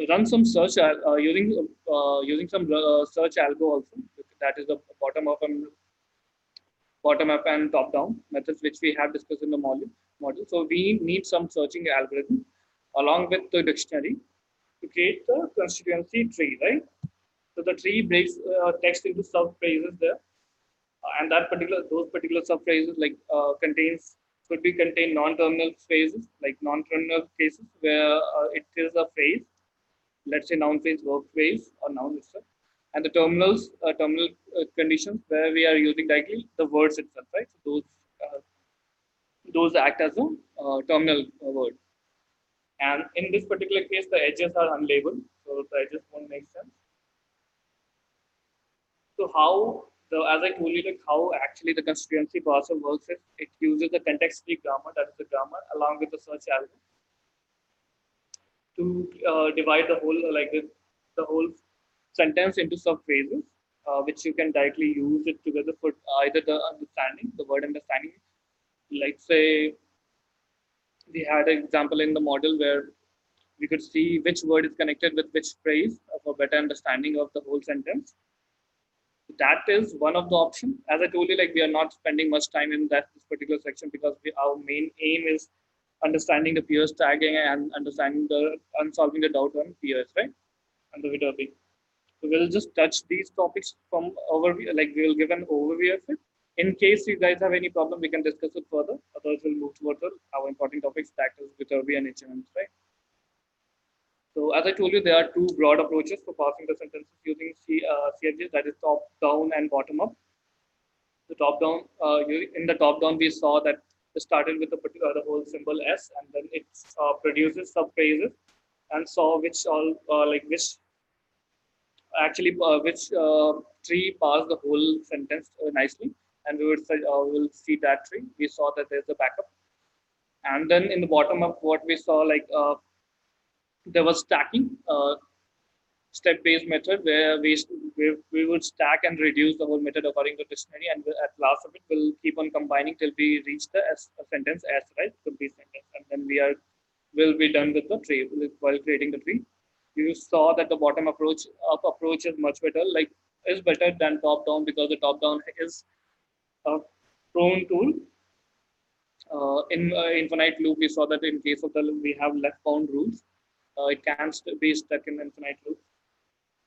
run some search using some search algo also. That is the bottom up and top down methods which we have discussed in the model. So we need some searching algorithm along with the dictionary to create the constituency tree, right? So the tree breaks text into sub phrases there, and those particular sub phrases contains could be contain non-terminal phrases, like non-terminal cases where it is a phrase, let's say noun phrase, verb phrase, or noun itself, and the terminal conditions where we are using directly the words itself, right? So those act as a terminal word. And in this particular case, the edges are unlabeled, so the edges won't make sense. So as I told you, like how actually the constituency parser works is it uses the context-free grammar, that is the grammar, along with the search algorithm to divide the whole sentence into sub phrases, which you can directly use it together for either the word understanding. Like say, we had an example in the model where we could see which word is connected with which phrase for better understanding of the whole sentence. That is one of the options. As I told you, like we are not spending much time in that this particular section because our main aim is understanding the peers tagging and understanding the and solving the doubt on peers, right? And the Viterbi. So we'll just touch these topics from overview, like we will give an overview of it. In case you guys have any problem, we can discuss it further. Otherwise, we'll move towards our important topics, that is Viterbi and HMMs, right? So as I told you, there are two broad approaches for passing the sentences using CFGs, that is top down and bottom up. The top down, in the top down, we saw that it started with the whole symbol S, and then it produces sub phrases and saw which all like which tree passed the whole sentence nicely, and we will see that tree. We saw that there's a backup, and then in the bottom up, what we saw like there was stacking. Step-based method where we would stack and reduce the whole method according to dictionary, and at last of it we'll keep on combining till we reach the sentence S, right, complete sentence, and then will be done with the tree while creating the tree. You saw that the bottom approach is much better, like is better than top down, because the top down is a prone tool. In infinite loop, we saw that in case of the we have left bound rules, it can be stuck in infinite loop.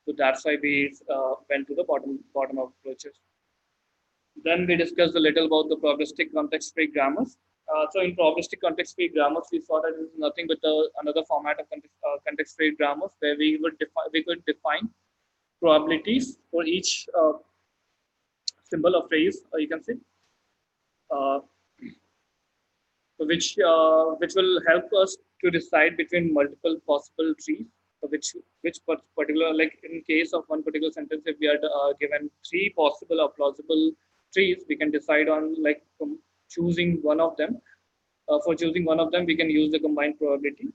So that's why we went to the bottom of approaches. Then we discussed a little about the probabilistic context-free grammars. So in probabilistic context-free grammars, we saw that it is nothing but another format of context-free grammars where we could define probabilities for each symbol or phrase, you can say, uh, which will help us to decide between multiple possible trees. So which particular, like in case of one particular sentence, if we are given three possible or plausible trees, we can decide on like choosing one of them. For choosing one of them, we can use the combined probability.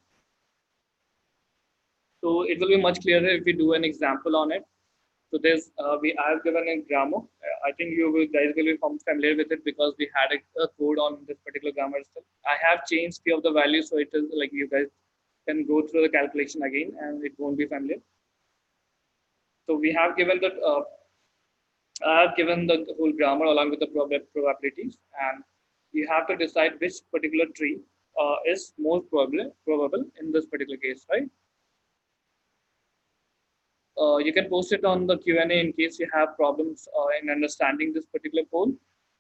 So it will be much clearer if we do an example on it. So there's I have given a grammar. I think guys will be familiar with it because we had a code on this particular grammar itself. I have changed few of the values, so it is like you guys can go through the calculation again, and it won't be familiar. So we have given that. I have given the whole grammar along with the probabilities, and you have to decide which particular tree is more probable in this particular case, right? You can post it on the Q&A in case you have problems in understanding this particular poll.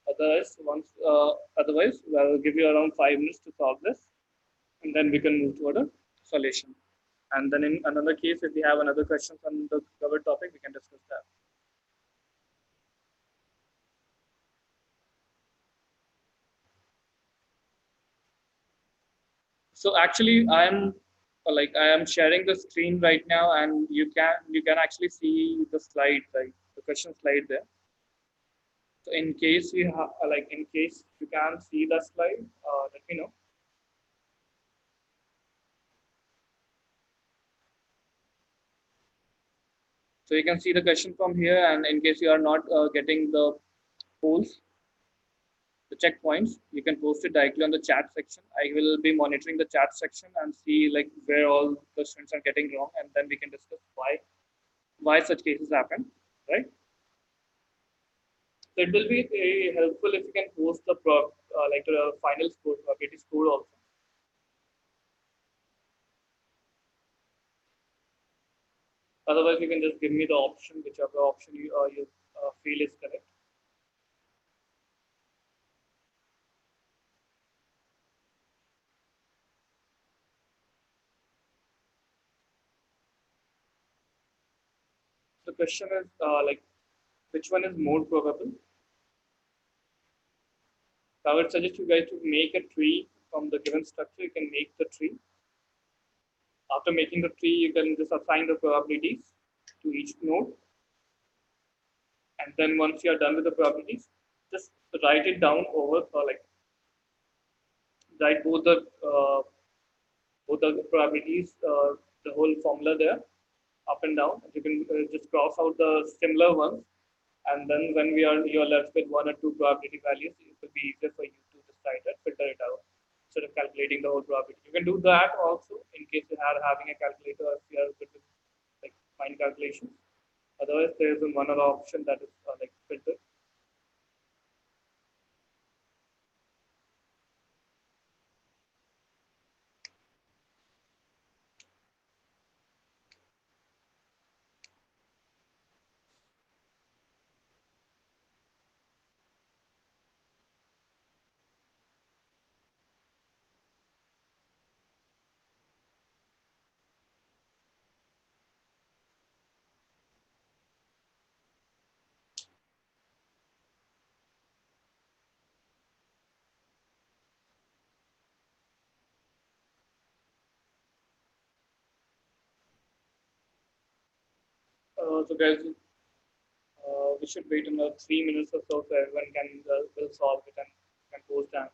Otherwise, I'll give you around 5 minutes to solve this, and then we can move toward a solution. And then in another case, if we have another questions on the covered topic, we can discuss that. So actually, I am sharing the screen right now, and you can actually see the slide, like the question slide there. So in case you have in case you can see the slide, let me know. So you can see the question from here, and in case you are not getting the polls, the checkpoints, you can post it directly on the chat section. I will be monitoring the chat section and see like where all the students are getting wrong, and then we can discuss why such cases happen, right? So it will be helpful if you can post the the final score, probability score also. Otherwise, you can just give me the option, whichever option you feel is correct. The question is which one is more probable? So I would suggest you guys to make a tree from the given structure. You can make the tree. After making the tree, you can just assign the probabilities to each node. And then once you are done with the probabilities, just write it down over write both the probabilities, the whole formula there, up and down. You can just cross out the similar ones, and then when you're left with one or two probability values, it will be easier for you to decide that, filter it out instead of calculating the whole probability. You can do that also in case you are having a calculator, if you are good with like mind calculations. Otherwise, there is one other option that is So guys, we should wait another 3 minutes or so everyone can will solve it and can post the answer.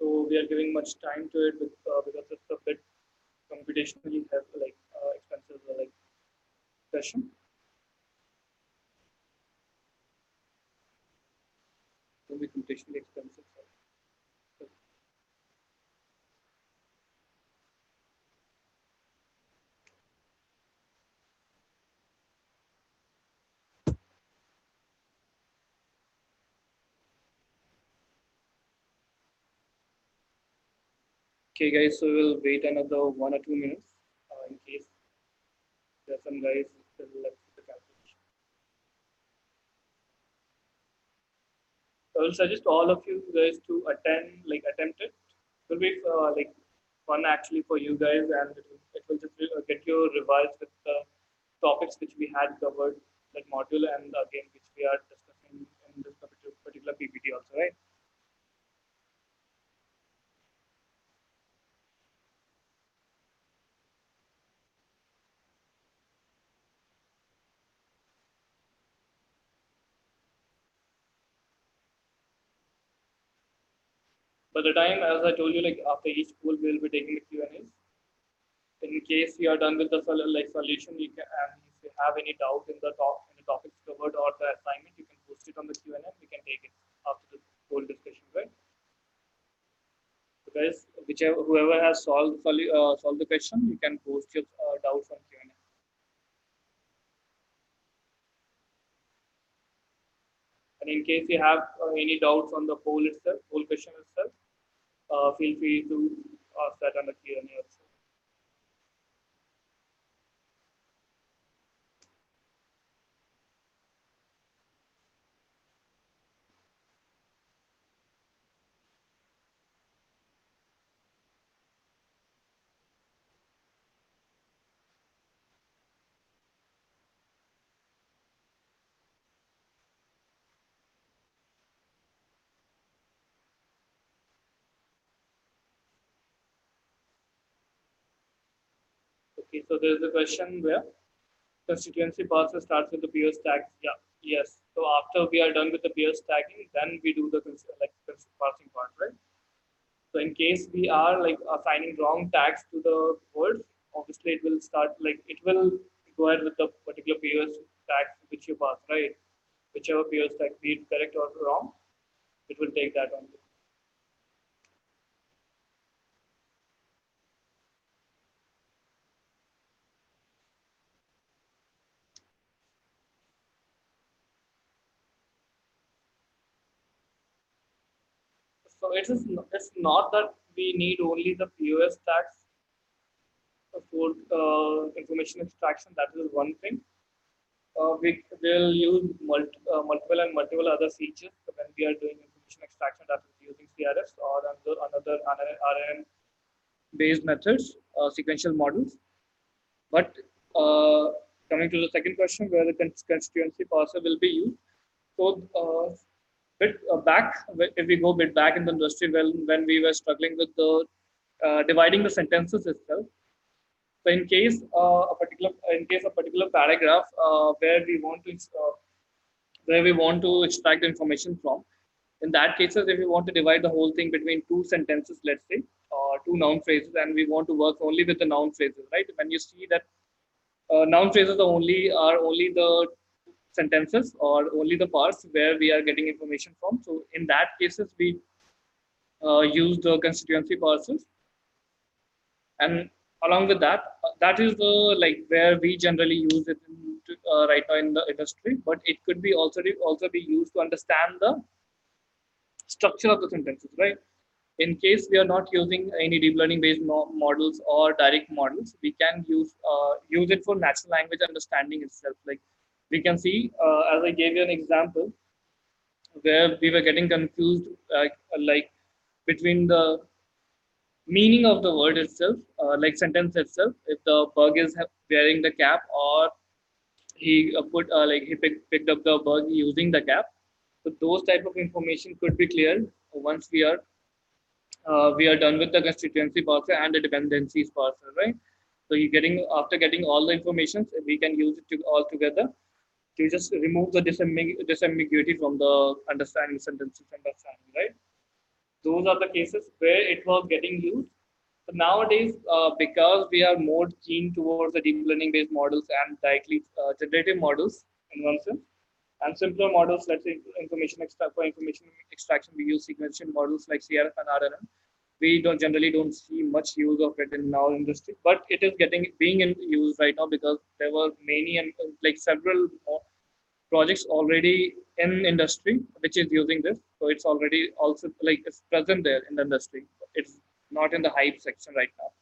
So we are giving much time to it because it's a bit computationally have like expensive like session. It will be computationally expensive. So, okay, guys. So we'll wait another 1 or 2 minutes in case there's some guys that will left the calculation. I will suggest all of you guys to attend, like attempt it. It will be like fun actually for you guys, and it will just get you revised with the topics which we had covered that module, and again which we are discussing in this particular PPT also, right? By the time, as I told you, like after each school, we will be taking the Q&As. In case you are done with the like solution, you can, and if you have any doubt in the topics covered or the assignment, you can post it on the Q&A. We can take it after the whole discussion, right? So guys, whichever whoever has solved the question, you can post your doubts on Q&A. And in case you have any doubts on the whole question itself, feel free to ask that on the Q&A also. Okay, so there is a question where constituency parser starts with the peer stack. Yeah, yes. So after we are done with the peer stacking, then we do the parsing part, right? So in case we are like assigning wrong tags to the words, obviously it will start like it will go ahead with the particular peer tag which you pass, right? Whichever peer tag, be it correct or wrong, it will take that only. So it's not that we need only the POS tags for information extraction. That is one thing. We will use multiple other features when we are doing information extraction, that is using CRFs or another RNN based methods, sequential models. But coming to the second question, where the constituency parser will be used. So bit back, if we go a bit back in the industry, when we were struggling with the dividing the sentences itself. So in case a particular paragraph where we want to extract the information from, in that cases, if we want to divide the whole thing between two sentences, let's say, or two noun phrases, and we want to work only with the noun phrases, right? When you see that noun phrases are only the sentences or only the parts where we are getting information from. So in that cases, we use the constituency parsers, and along with that, that is the like where we generally use it right now in the industry. But it could be also be used to understand the structure of the sentences, right? In case we are not using any deep learning based models or direct models, we can use it for natural language understanding itself. Like we can see, as I gave you an example, where we were getting confused, like between the meaning of the word itself, like sentence itself, if the bug is wearing the cap, or he put like he picked up the bug using the cap. So those type of information could be cleared once we are done with the constituency parser and the dependencies parser, right? So you getting after getting all the information, we can use it all together to just remove the disambiguity from the understanding sentences understanding, right? Those are the cases where it was getting used. So nowadays, because we are more keen towards the deep learning based models and directly generative models in one sense, and simpler models, let's say for information extraction, we use sequential models like CRF and RNN. We don't generally don't see much use of it in our industry, but it is getting being in use right now because there were many and like several projects already in industry which is using this. So it's already also like it's present there in the industry. It's not in the hype section right now.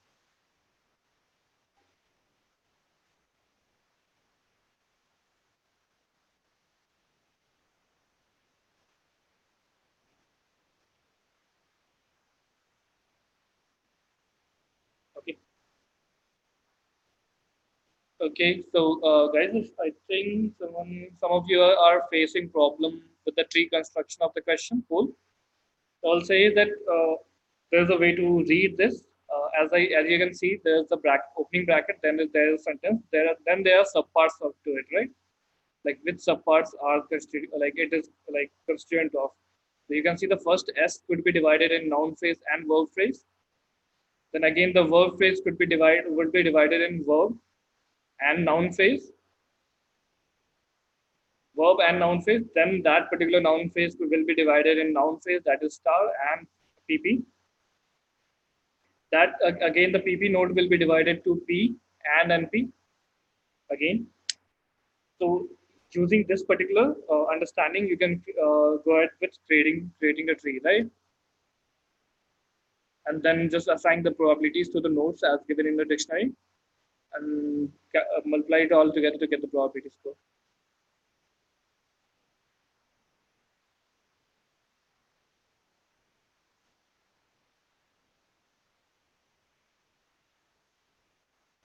Okay. Okay. So guys, I think some of you are facing problem with the tree construction of the question. Cool. So I'll say that there's a way to read this. As you can see, there's a opening bracket, then there's a sentence. Then there are subparts of to it, right? Like which subparts are like it is like constituent of. So you can see the first S could be divided in noun phrase and verb phrase. Then again the verb phrase would be divided in and noun phrase, verb and noun phrase. Then that particular noun phrase will be divided in noun phrase, that is star, and PP. That again the PP node will be divided to P and NP again. So using this particular understanding, you can go ahead with creating the tree, right? And then just assign the probabilities to the nodes as given in the dictionary, and multiply it all together to get the probability score.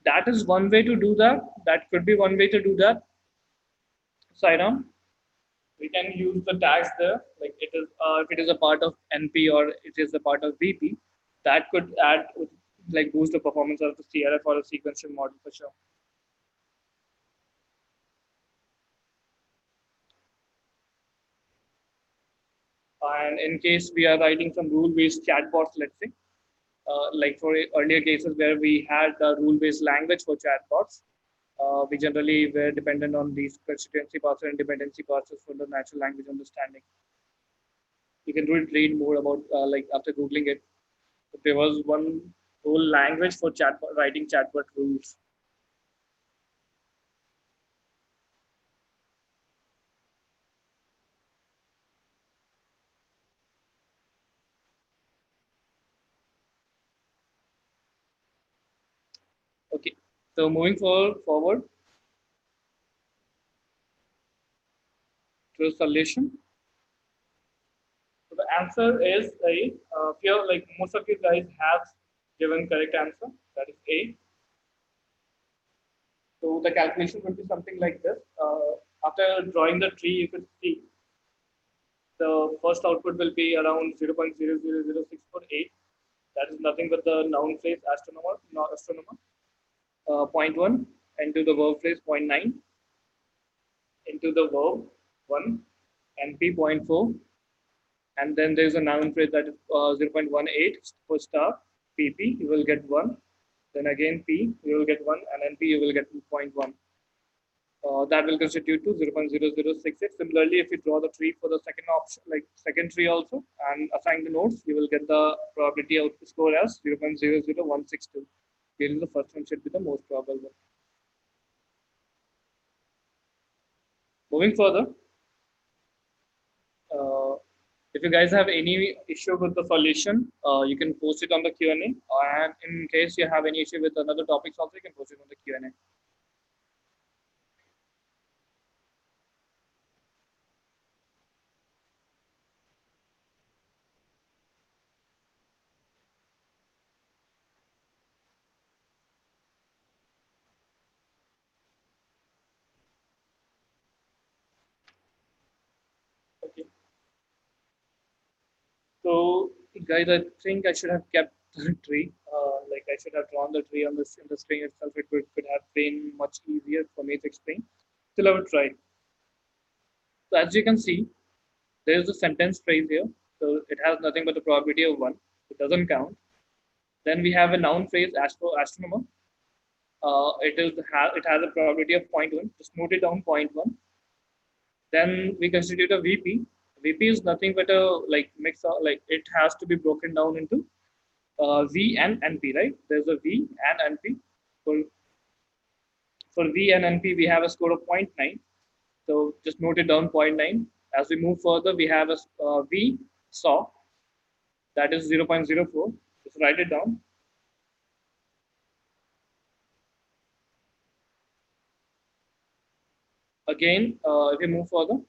That is one way to do that. That could be one way to do that. Sidearm. We can use the tags there, like it is if it is a part of NP or it is a part of VP, that could add like boost the performance of the CRF or a sequential model for sure. And in case we are writing some rule-based chatbots, let's say, like for earlier cases where we had the rule-based language for chatbots, we generally were dependent on these constituency parsers and dependency parsers for the natural language understanding. You can read more about like after googling it. There was one whole language for writing chatbot rules. Okay, so moving forward to the solution. So the answer is A. Here, like most of you guys have given correct answer. That is A. So the calculation would be something like this. After drawing the tree, you could see the first output will be around 0.000648. That is nothing but the noun phrase astronomer, not astronomer. Zero point 0.1 into the verb phrase zero point 0.9 into the verb 1 and P zero point 0.4, and then there's a noun phrase that is 0.18 for star PP, you will get 1, then again P you will get 1, and then P you will get 0.1. That will constitute to 0.0068. Similarly, if you draw the tree for the second option, like second tree also, and assign the nodes, you will get the probability of the score as 0.00162. Here the first one should be the most probable one. Moving further, uh, if If you guys have any issue with the solution, you can post it on the Q&A. And in case you have any issue with another topics also, you can post it on the Q&A. Okay. So, guys, I think I should have kept the tree. Like I should have drawn the tree on this in the string itself. It could have been much easier for me to explain. Still, I would try. So, as you can see, there is a sentence phrase here. So, it has nothing but the probability of one. It doesn't count. Then we have a noun phrase, astronomer. It has a probability of zero point 0.1. Just note it down, zero point 0.1. Then we constitute a VP. VP is nothing but a like mix of like it has to be broken down into V and NP, right? There's a V and NP. For for V and NP, we have a score of zero point 0.9. So just note it down, zero point 0.9. As we move further, we have a V saw, that is 0.04. Just write it down. Again, if we move further,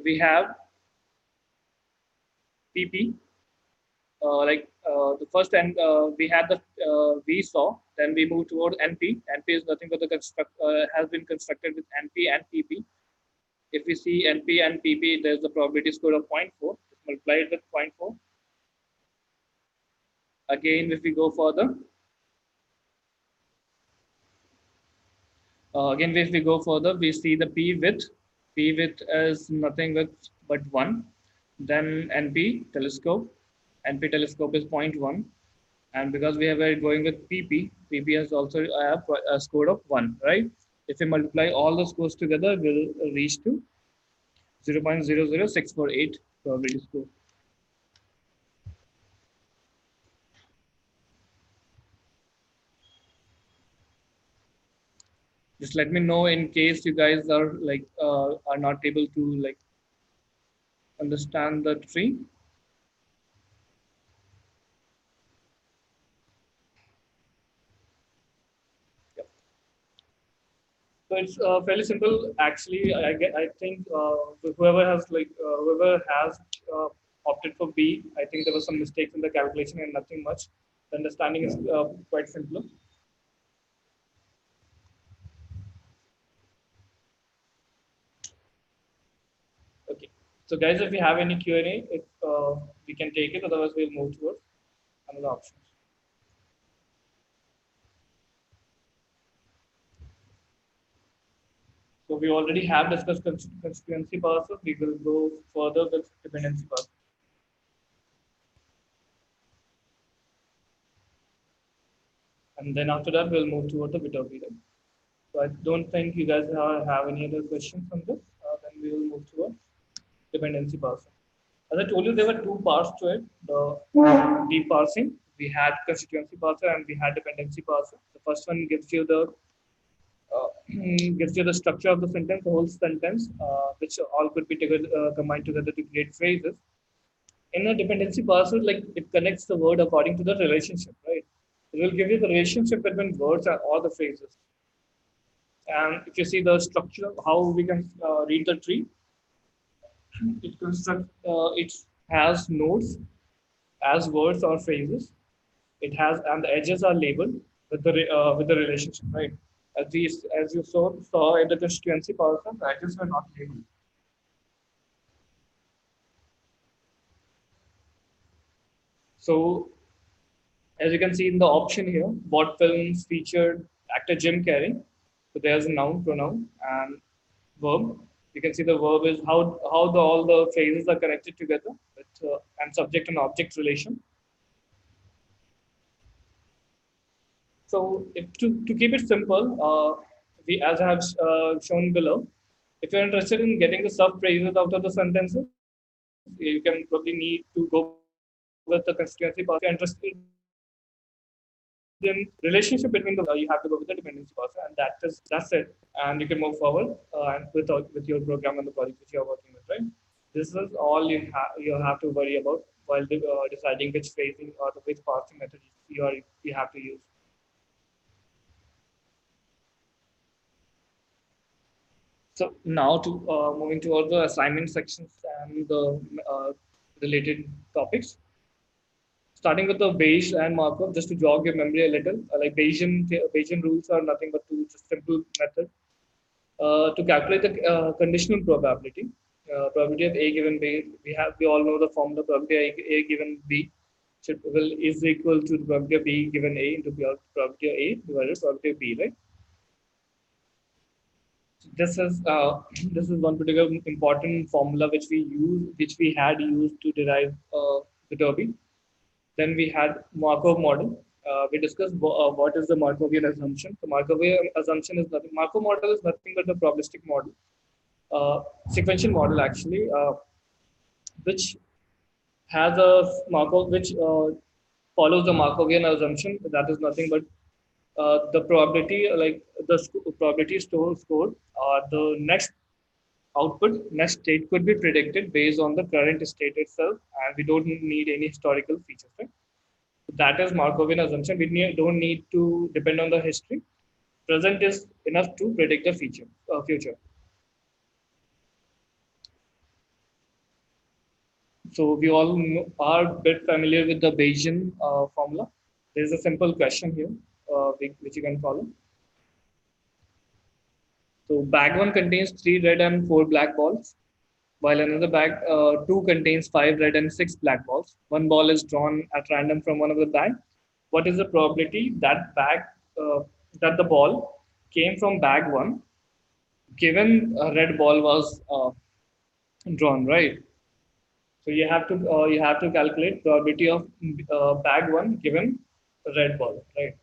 we have PP. The first and we had the V saw, then we move toward NP. NP is nothing but the has been constructed with NP and PP. If we see NP and PP, there's the probability score of zero point 0.4. Multiply it with zero point 0.4. Again, if we go further, we see the P width is nothing but 1. Then NP telescope is zero point 0.1. And because we have going with PP has also a score of 1, right? If we multiply all the scores together, we'll reach to 0.00648 probability score. Just let me know in case you guys are not able to like understand the tree. Yep. So it's fairly simple. Actually, I think whoever has opted for B, I think there was some mistakes in the calculation and nothing much. The understanding is quite simpler. Okay. So guys, if you have any Q&A, if we can take it. Otherwise, we'll move towards another option. So we already have discussed constituency parsers. We will go further with dependency parsers. And then after that, we'll move toward the Viterbi. So I don't think you guys have any other questions on this. Then we will move toward dependency parsing. As I told you, there were two parts to it. The deep parsing, we had constituency parser and we had dependency parser. The first one gives you the structure of the sentence, the whole sentence, which all could be combined together to create phrases. In a dependency parser, like it connects the word according to the relationship, right? It will give you the relationship between words and all the phrases. And if you see the structure, how we can read the tree, it has nodes as words or phrases. It has, and the edges are labeled with the relationship, right? As you saw in the constituency person, the edges were not labeled. So, as you can see in the option here, what films featured actor Jim Carrey? So there's a noun, pronoun, and verb. You can see the verb is how all the phrases are connected together with and subject and object relation. So to keep it simple, we as I have shown below, if you're interested in getting the sub phrases out of the sentences, you can probably need to go with the constituency part. If you're interested in relationship between the you have to go with the dependency part, and that's it. And you can move forward and with your program and the project which you are working with, right? This is all you have to worry about while deciding which phrasing or the which parsing method you have to use. So now to moving towards the assignment sections and the related topics. Starting with the Bayes and Markov, just to jog your memory a little, like Bayesian rules are nothing but two just simple method to calculate the conditional probability. Probability of A given B, we all know the formula. Probability A given B will is equal to the probability of B given A into probability of A divided by probability of B, right? This is this is one particular important formula which we had used to derive the derby. Then we had Markov model. We discussed what is the Markovian assumption. The Markovian assumption is nothing. Markov model is nothing but the probabilistic model, sequential model actually, which has a Markov which follows the Markovian assumption. That is nothing but the probability, like the probability scored, the next output, next state could be predicted based on the current state itself, and we don't need any historical features. Right? That is Markovian assumption. Don't need to depend on the history. Present is enough to predict the future. So we all are a bit familiar with the Bayesian formula. There's a simple question here, which you can follow. So bag one contains three red and four black balls, while another bag two contains five red and six black balls. One ball is drawn at random from one of the bag. What is the probability uh, that the ball came from bag one, given a red ball was drawn, right? So you have to calculate probability of bag one given red ball, right?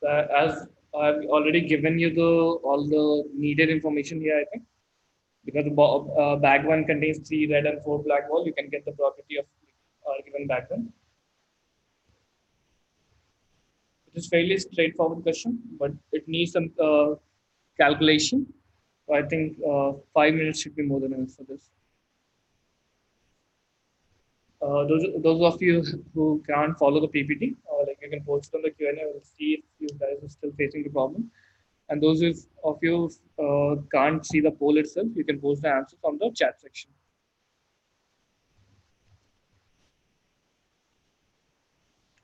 As I've already given you the all the needed information here, I think, because bag one contains three red and four black ball, you can get the probability of given bag one. It is fairly straightforward question, but it needs some calculation. So I think 5 minutes should be more than enough for this. Those of you who can't follow the PPT, like you can post it on the Q&A. We'll see if you guys are still facing the problem. And those of you can't see the poll itself, you can post the answers on the chat section.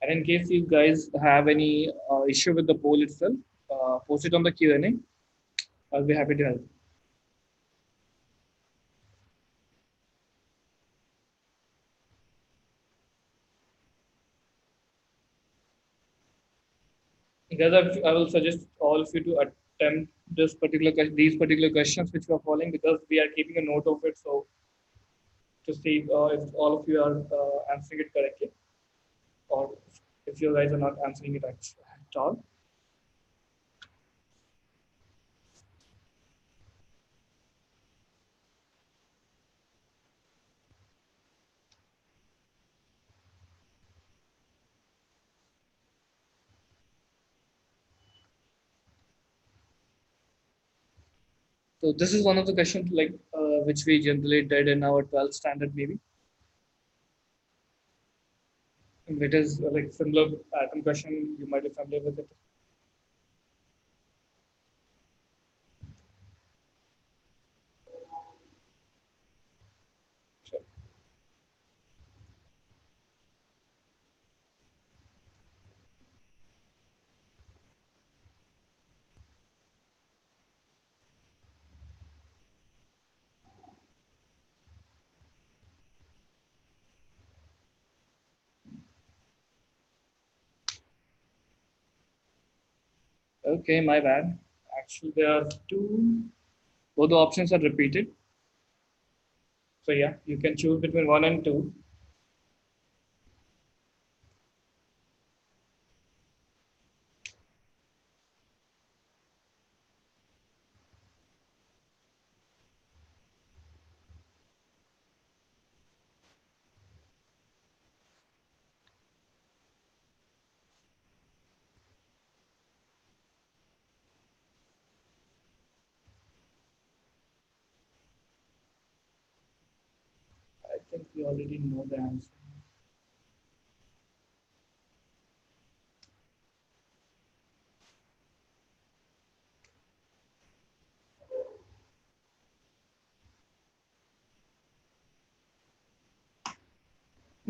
And in case you guys have any issue with the poll itself, post it on the Q&A. I'll be happy to help. Guys, I will suggest all of you to attempt these particular questions which we are following, because we are keeping a note of it. So to see if all of you are answering it correctly, or if you guys are not answering it at all. So this is one of the questions like which we generally did in our 12th standard maybe. It is like similar atom question. You might be familiar with it. Sure. Okay, my bad. Actually, there are two. Both the options are repeated. So yeah, you can choose between one and two. You already know the answer.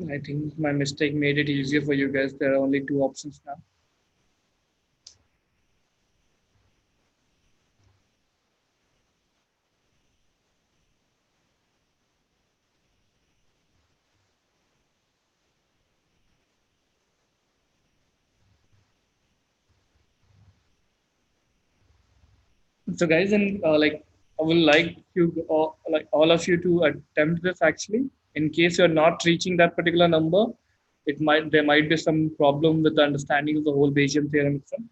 I think my mistake made it easier for you guys. There are only two options now. So, guys, and I would like you, like all of you, to attempt this actually. In case you're not reaching that particular number, it might there might be some problem with the understanding of the whole Bayesian theorem itself.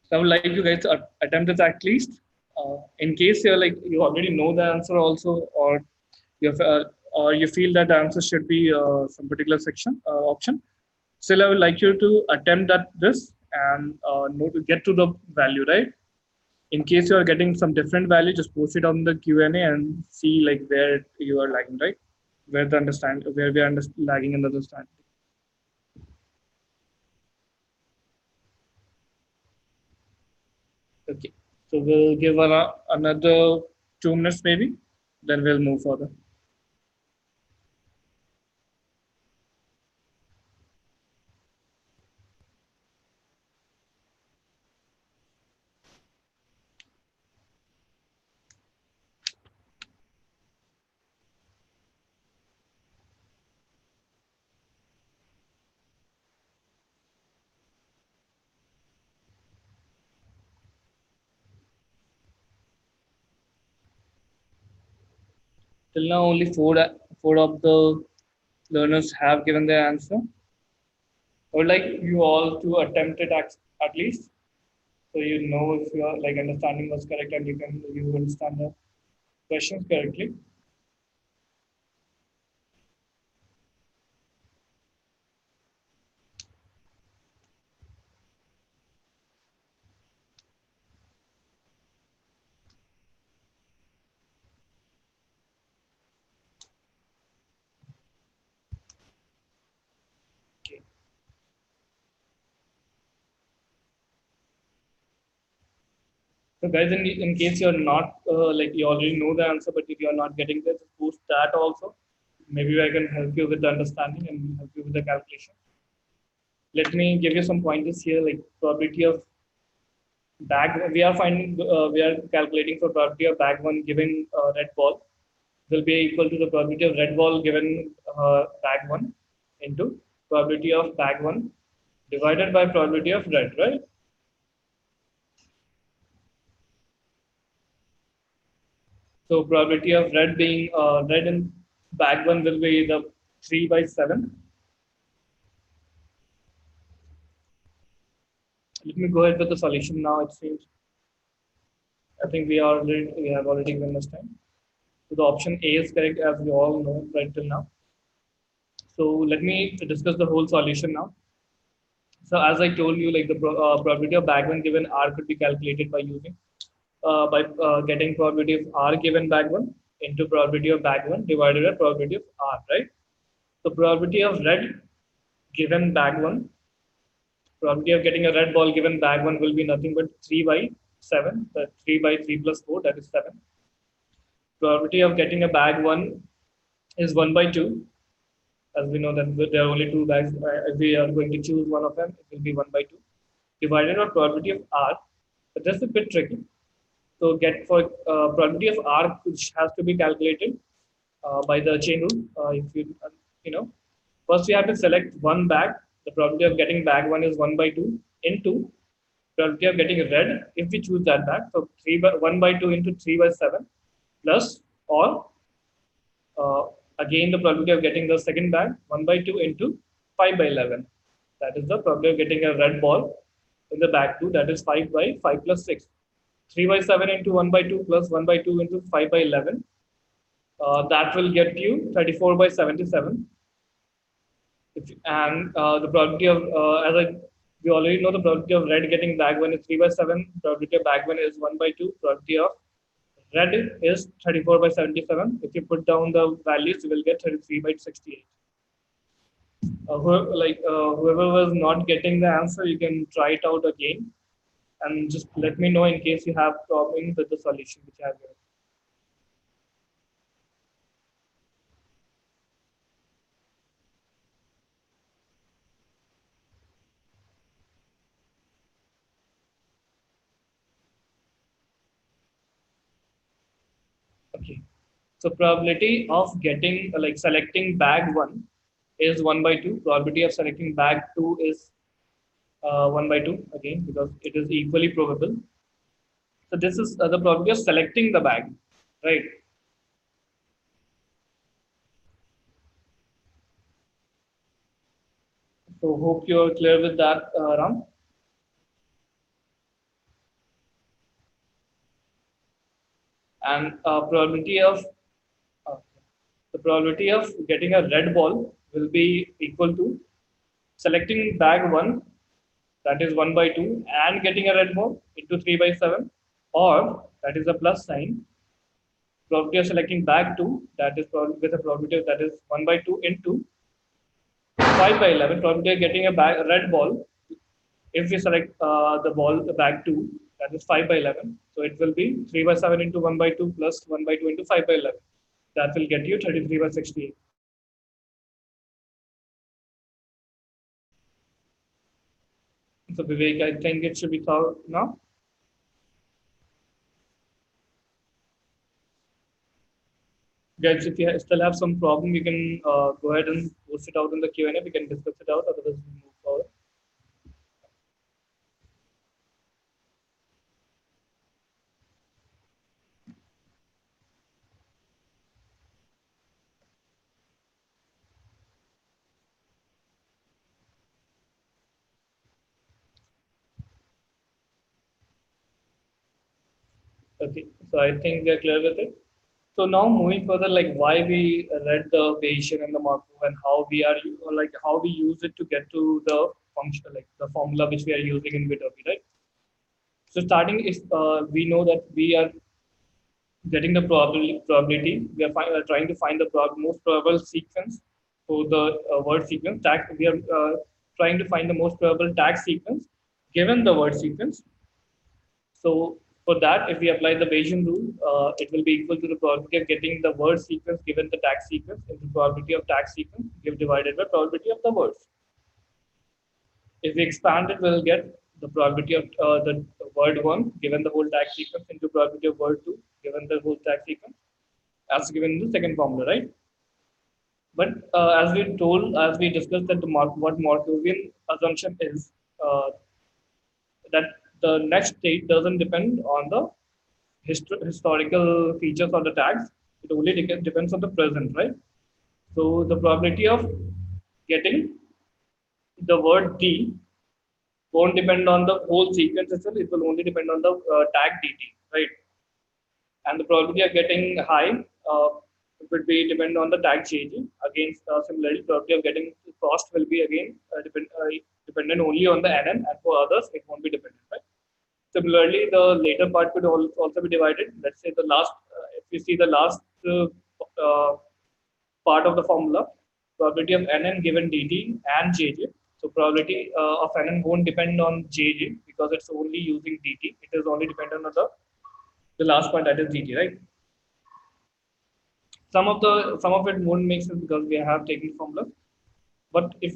So, I would like you guys to attempt this at least. In case you're like you already know the answer also, you have, or you feel that the answer should be some particular section option. Still, I would like you to attempt that this and know to get to the value, right? In case you are getting some different value, just post it on the Q&A and see like where you are lagging, right? Where the understand where we are lagging in the understanding. Okay, so we'll give another 2 minutes maybe, then we'll move further. Till now, only four of the learners have given their answer. I would like you all to attempt it at least, so you know if your like understanding was correct and you understand the questions correctly. Okay. So guys, in case you're not like you already know the answer, but if you're not getting there, just post that also. Maybe I can help you with the understanding and help you with the calculation. Let me give you some pointers here, like probability of bag. We are calculating for probability of bag one given red ball will be equal to the probability of red ball given bag one into probability of bag one divided by probability of red, right? So probability of red being red in bag one will be the 3/7. Let me go ahead with the solution now. It seems I think we have already given this time. So the option A is correct as we all know right till now. So let me discuss the whole solution now. So as I told you, like the probability of bag one given R could be calculated by using by getting probability of R given bag one into probability of bag one divided by probability of R, right? So probability of red given bag one, probability of getting a red ball given bag one will be nothing but 3/7. The 3/3 plus 4, that is 7. Probability of getting a bag one is 1/2. As we know that there are only two bags. If we are going to choose one of them, it will be 1/2 divided by probability of R. But that's a bit tricky. So get for probability of R, which has to be calculated by the chain rule. If you know, first we have to select one bag. The probability of getting bag one is 1/2 into probability of getting red if we choose that bag. So 1/2 into 3/7 plus or uh, again the probability of getting the second bag 1/2 into 5/11. That is the probability of getting a red ball in the bag two. That is 5/5 plus 6. 3/7 into 1/2 plus 1/2 into 5/11. That will get you 34/77. And the probability of we already know the probability of red getting bag one is 3/7. Probability of bag one is 1/2. Probability of Red is 34 by 77. If you put down the values, you will get 33 by 68. Whoever was not getting the answer, you can try it out again and just let me know in case you have problem with the solution which I have given. Okay. So probability of getting like selecting bag one is 1/2. Probability of selecting bag two is 1/2 again because it is equally probable. So this is the probability of selecting the bag, right? So hope you are clear with that, Ram. And probability of uh, the probability of getting a red ball will be equal to selecting bag one, that is 1/2, and getting a red ball into 3/7, or that is a plus sign. Probability of selecting bag two, that is with a probability that is 1/2 into 5/11. Probability of getting a red ball if we select the bag two, that is 5/11. So it will be 3/7 into 1/2 plus 1/2 into 5/11. That will get you 33 by 68. So Vivek, I think it should be solved now. Guys, if you still have some problem, you can go ahead and post it out in the Q&A. We can discuss it out. Otherwise, we move forward. Okay. So I think we are clear with it. So now moving further, like why we read the Bayesian and the Markov and how we are or like how we use it to get to the function, like the formula which we are using in Viterbi, right? So starting is we know that we are getting the probability. We are trying to find the most probable sequence for the word sequence. Tag, we are trying to find the most probable tag sequence given the word sequence. So for that, if we apply the Bayesian rule, it will be equal to the probability of getting the word sequence given the tag sequence into probability of tag sequence divided by probability of the words. If we expand it, we'll get the probability of the word one given the whole tag sequence into probability of word two given the whole tag sequence as given in the second formula, right? But as we discussed that what Markovian assumption is uh, that the next state doesn't depend on the historical features or the tags. It only depends on the present, right? So the probability of getting the word D won't depend on the whole sequence itself. It will only depend on the tag DT, right? And the probability of getting high would be depend on the tag JG. Again, similarly, probability of getting cost will be again dependent only on the NN, and for others it won't be dependent, right? Similarly, the later part could also be divided. Let's say the last, if you see the last uh, part of the formula, probability of NN given dt and jj. So probability of NN won't depend on jj because it's only using dt. It is only dependent on the last part, that is dt, right? Some of it won't make sense because we have taken formula. But if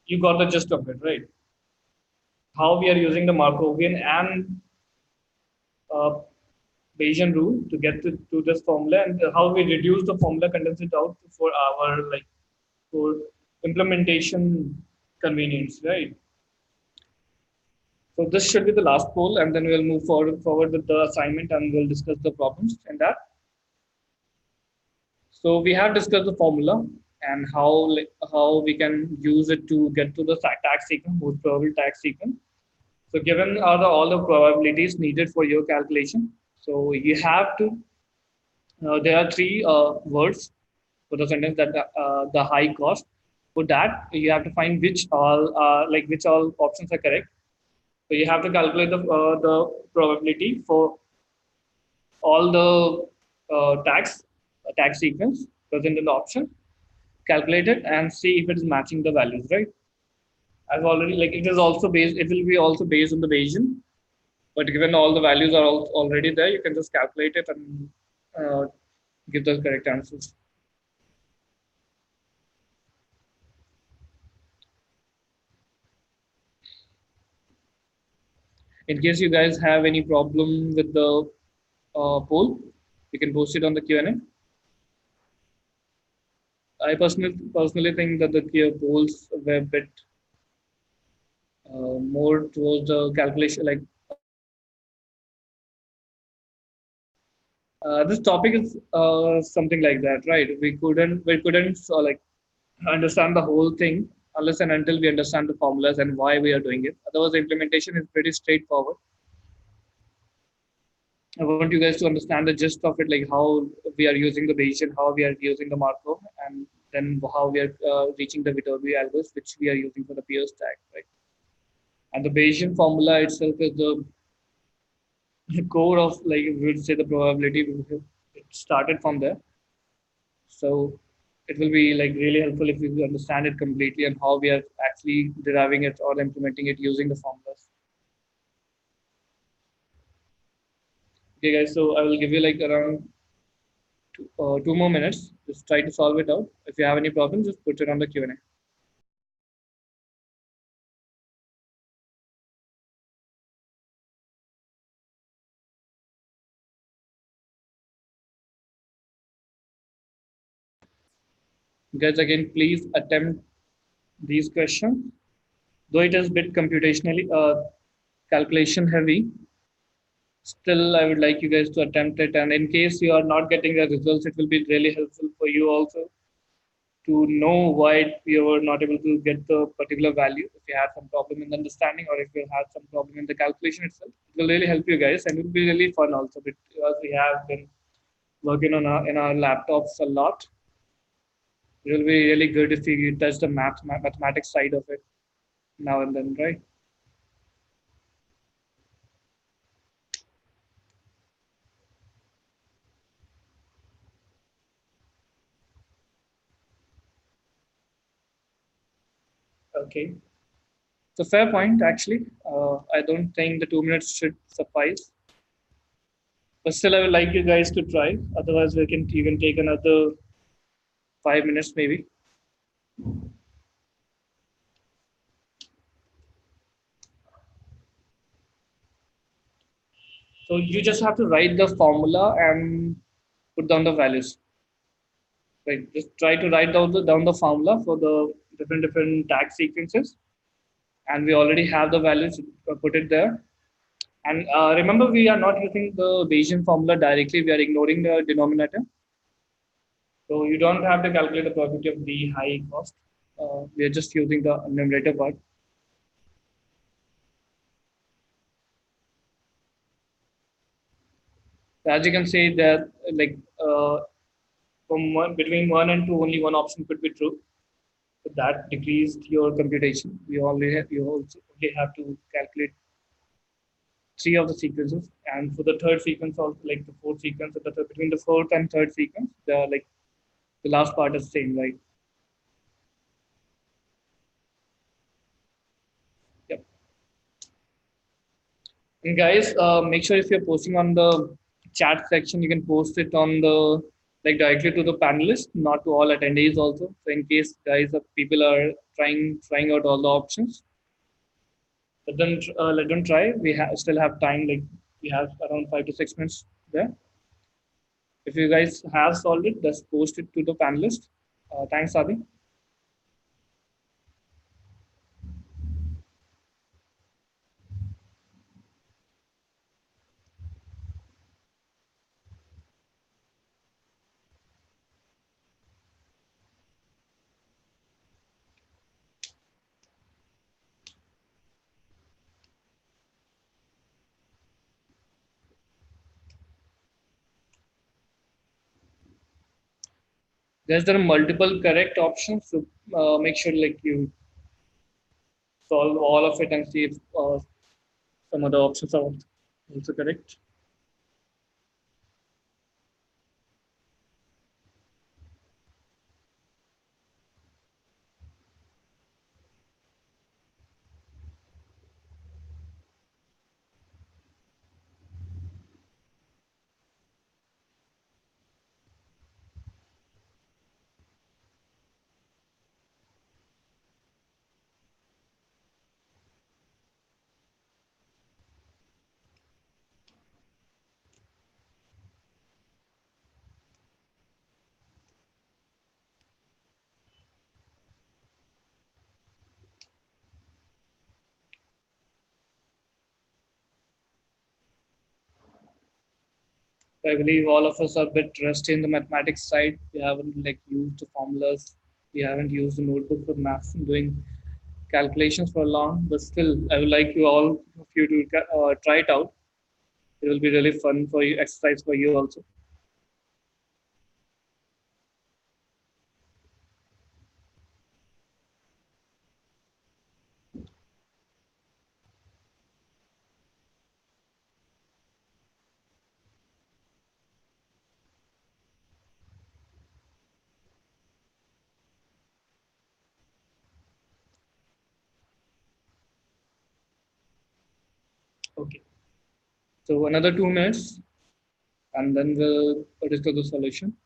you got the gist of it, right? How we are using the Markovian and uh, Bayesian rule to get to this formula, and how we reduce the formula, condense it out for our like for implementation convenience, right? So this should be the last poll, and then we'll move forward with the assignment, and we'll discuss the problems in that. So we have discussed the formula and how we can use it to get to the tag sequence, most probable tag sequence. So given are all the probabilities needed for your calculation. So you have to there are three words for the sentence that the high cost. For that, you have to find which all options are correct. So you have to calculate the probability for all the tax sequence present in the option, calculate it, and see if it is matching the values, right? I've already like it is also based. It will be also based on the Bayesian, but given all the values are already there, you can just calculate it and uh, give the correct answers. In case you guys have any problem with the poll, you can post it on the Q&A. I personally think that the polls were a bit more towards the calculation. Like this topic is something like that, right? We couldn't like understand the whole thing unless and until we understand the formulas and why we are doing it. Otherwise, the implementation is pretty straightforward. I want you guys to understand the gist of it, like how we are using the Bayesian, how we are using the Markov, and then how we are reaching the Viterbi algos, which we are using for the Pierce tag, right? And the Bayesian formula itself is the core of, like, we would say, the probability. It started from there, so it will be like really helpful if you understand it completely and how we are actually deriving it or implementing it using the formulas. Okay, guys. So I will give you like around 2 more minutes. Just try to solve it out. If you have any problems, just put it on the Q&A. Guys, again, please attempt these questions. Though it is a bit computationally calculation heavy, still I would like you guys to attempt it. And in case you are not getting the results, it will be really helpful for you also to know why you were not able to get the particular value. If you had some problem in the understanding or if you had some problem in the calculation itself, it will really help you guys and it will be really fun also because we have been working on in our laptops a lot. It will be really good if you touch the mathematics side of it now and then, right? Okay. So fair point, actually. I don't think the 2 minutes should suffice, but still, I would like you guys to try. Otherwise, we can you can take another 5 minutes maybe. So you just have to write the formula and put down the values. Right. Just try to write down the formula for the different tag sequences, and we already have the values. Put it there. And remember, we are not using the Bayesian formula directly. We are ignoring the denominator. So you don't have to calculate the probability of the high cost. We are just using the numerator part. So as you can see that like between 1 and 2, only one option could be true. So that decreased your computation. You also only have to calculate three of the sequences, and for the third sequence, also like the fourth sequence, between the fourth and third sequence, the last part is same, right? Yep. And guys, make sure if you're posting on the chat section, you can post it on the like directly to the panelists, not to all attendees also. So in case guys, people are trying out all the options, let them try. Still have time. Like we have around 5 to 6 minutes there. If you guys have solved it, just post it to the panelists. Thanks, Adi. There are multiple correct options, so make sure like you solve all of it and see if some other options are also correct. So I believe all of us are a bit rusty in the mathematics side. We haven't like used the formulas. We haven't used the notebook for maths and doing calculations for long. But still, I would like you all of you to try it out. It will be really fun for you, exercise for you also. Okay. So another 2 minutes, and then we'll discuss the solution.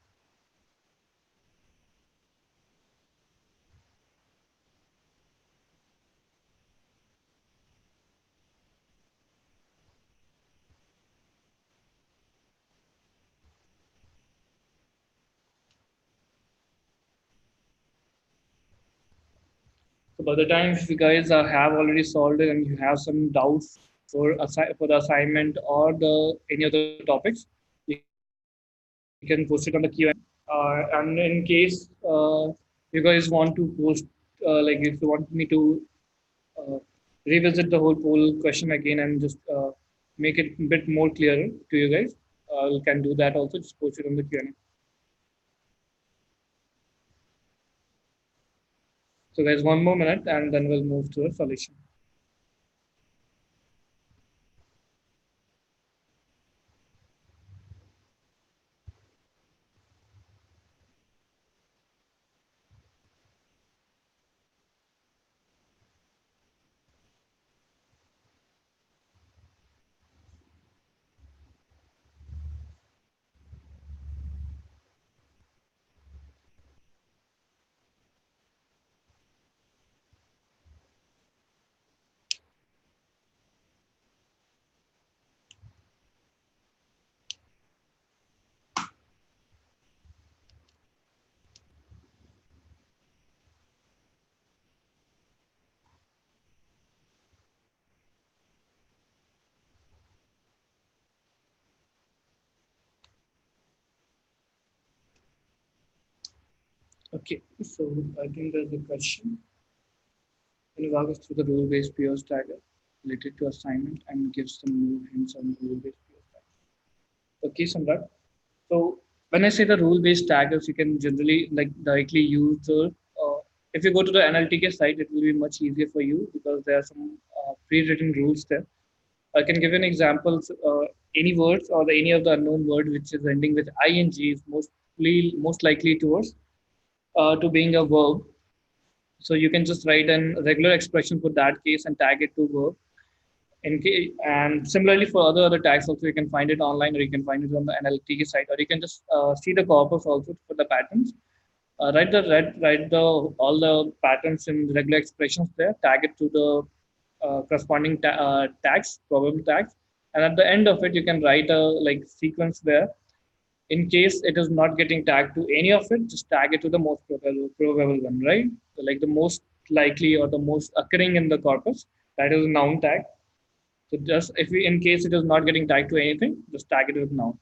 So by the time if you guys have already solved it and you have some doubts for the assignment or the any other topics, you can post it on the Q&A. And in case you guys want to post, like if you want me to uh, revisit the whole poll question again and just make it a bit more clearer to you guys, you can do that also. Just post it on the Q&A. So guys, 1 more minute and then we'll move to a solution. Okay, so I think there's a question. Can you walk us through the rule-based PO stagger related to assignment and give some more hints on the rule-based PO stagger? Okay, Samrat. So when I say the rule-based taggers, you can generally like directly use the. If you go to the NLTK site, it will be much easier for you because there are some pre-written rules there. I can give you an example. Any words or any of the unknown word which is ending with ing is most likely towards to being a verb. So you can just write a regular expression for that case and tag it to verb. And similarly for other tags also, you can find it online or you can find it on the NLTK site, or you can just see the corpus also for the patterns. Write the all the patterns in regular expressions there. Tag it to the corresponding tags, probable tags, and at the end of it, you can write a like sequence where, in case it is not getting tagged to any of it, just tag it to the most probable one, right? So like the most likely or the most occurring in the corpus, that is a noun tag. So just if we, in case it is not getting tagged to anything, just tag it with noun.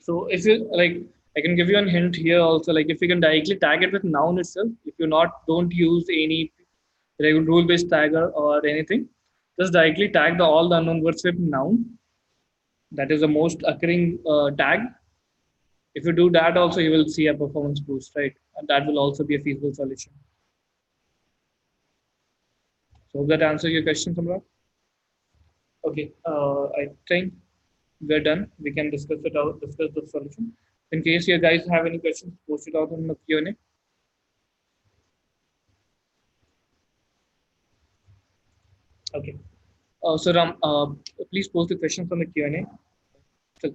So if you like, I can give you a hint here also. Like if you can directly tag it with noun itself, if you not don't use any rule-based tagger or anything, just directly tag the all the unknown words with noun. That is the most occurring tag. If you do that also, you will see a performance boost, right? And that will also be a feasible solution. So hope that answers your question, Samrat. Okay, I think we're done. We can discuss it out, discuss the solution. In case you guys have any questions, post it out in the Q&A. Okay. So Ram, please post the questions on the Q&A. So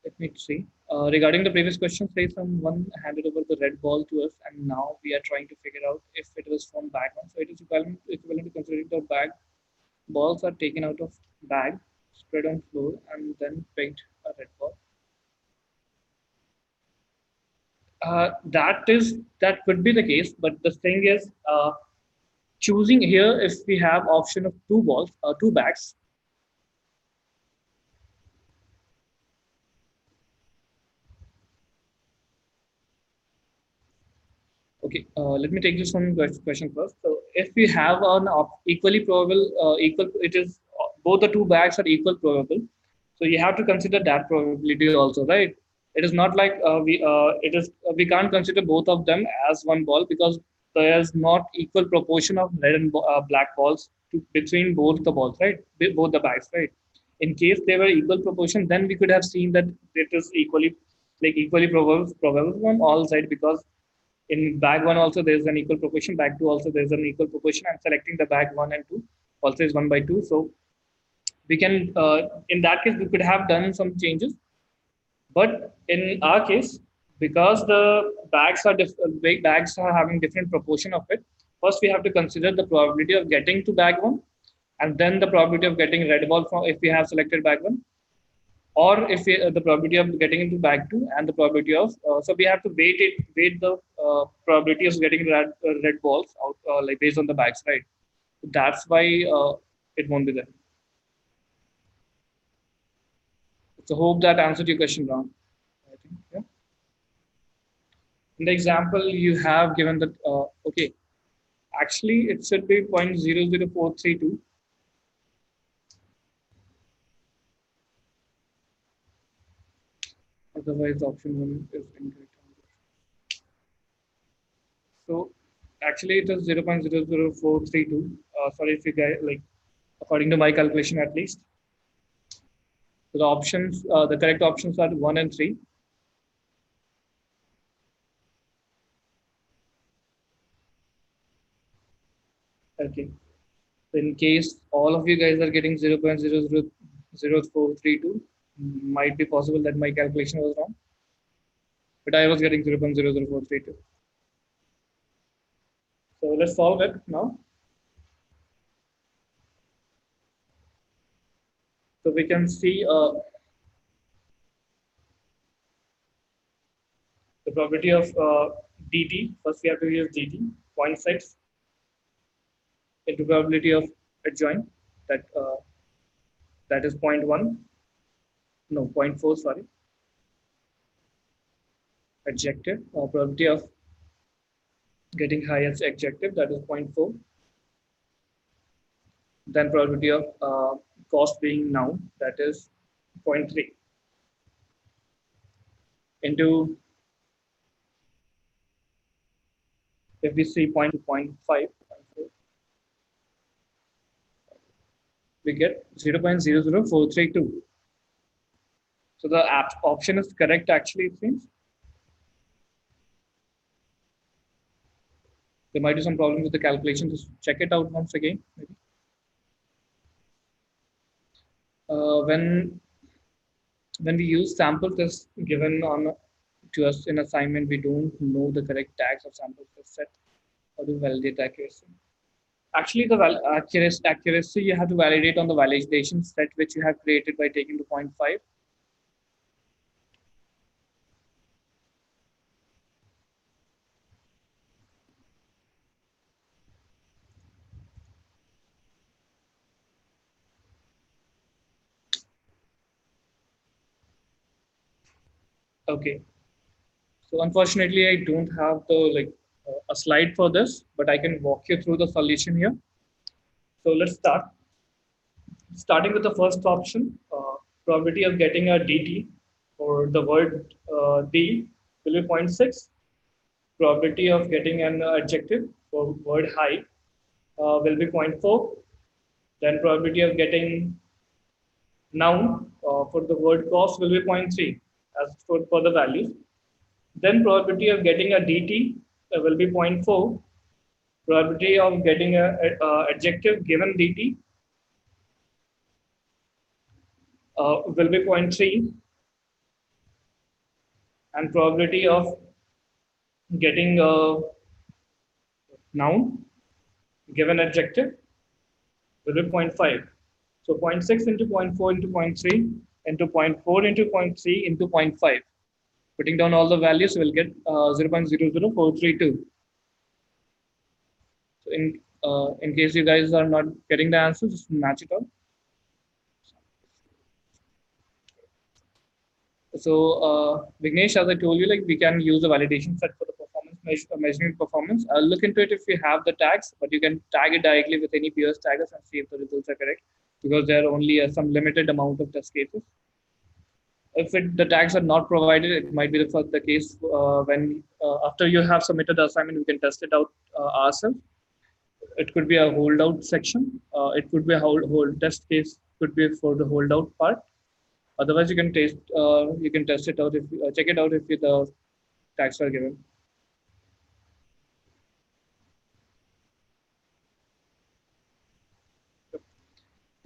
let me see. Regarding the previous question, say someone handed over the red ball to us, and now we are trying to figure out if it was from bag one. So it is equivalent to considering the bag balls are taken out of bag, spread on floor, and then picked a red ball. That could be the case, but the thing is, choosing here if we have option of two balls, two bags. Okay, let me take this one question first. So, if we have an equally probable, it is both the two bags are equal probable. So you have to consider that probability also, right? It is not like we can't consider both of them as one ball because there is not equal proportion of red and black balls between both the balls, right? Both the bags, right? In case they were equal proportion, then we could have seen that it is equally probable on all sides because in bag one also there's an equal proportion, bag two also there's an equal proportion. I'm selecting the bag one and two also is 1/2. So we can in that case we could have done some changes, but in our case, because the bags are having different proportion of it, first we have to consider the probability of getting to bag one, and then the probability of getting red ball from if we have selected bag one, or if the probability of getting into bag two, and the probability of so we have to weight the probability of getting red balls out like based on the bags, right? That's why it won't be there. So hope that answered your question, Ram. I think, yeah. In the example you have given that okay, actually it should be 0.00432. Otherwise option one is incorrect. So actually it is 0.00432. Sorry if you guys like according to my calculation at least. So the options, the correct options are one and three. Okay. In case all of you guys are getting 0.0000432, might be possible that my calculation was wrong, but I was getting 0.00432. So let's solve it now. So we can see the probability of dt. First, we have to use dt, 0.6 into probability of adjoint, that that is zero point 0.1, no, zero point 0.4, sorry, adjective, probability of getting highest adjective, that is zero point 0.4, then probability of cost being noun, that is 0.3, into, if we see 0.5, we get 0.00432. So the option is correct actually, it seems. There might be some problem with the calculation. Just check it out once again. Maybe. When we use sample test given on to us in assignment, we don't know the correct tags of sample test set. How to validate accuracy? Actually, the accuracy you have to validate on the validation set which you have created by taking the 0.5. Okay. So unfortunately, I don't have the a slide for this, but I can walk you through the solution here. So let's start. Starting with the first option, probability of getting a DT for the word D will be zero point 0.6. Probability of getting an adjective for word high will be 0.4. Then probability of getting noun for the word cost will be zero point 0.3 as for the values. Then probability of getting a DT will be 0.4. Probability of getting a adjective given DT will be zero point 0.3, and probability of getting a noun given adjective will be zero point 0.5. So zero point 0.6 into 0.4 into 0.3 into 0.4 into 0.3 into 0.5. Putting down all the values, we'll get 0.00432. So in case you guys are not getting the answer, just match it up. So Vignesh, as I told you, like we can use the validation set for the performance measuring performance. I'll look into it if you have the tags, but you can tag it directly with any PS taggers and see if the results are correct, because there are only some limited amount of test cases. If the tags are not provided, it might be the case when after you have submitted the assignment, we can test it out ourselves. It could be a holdout section. It could be a hold test case. Could be for the holdout part. Otherwise, you can test it out if check it out if the tags are given.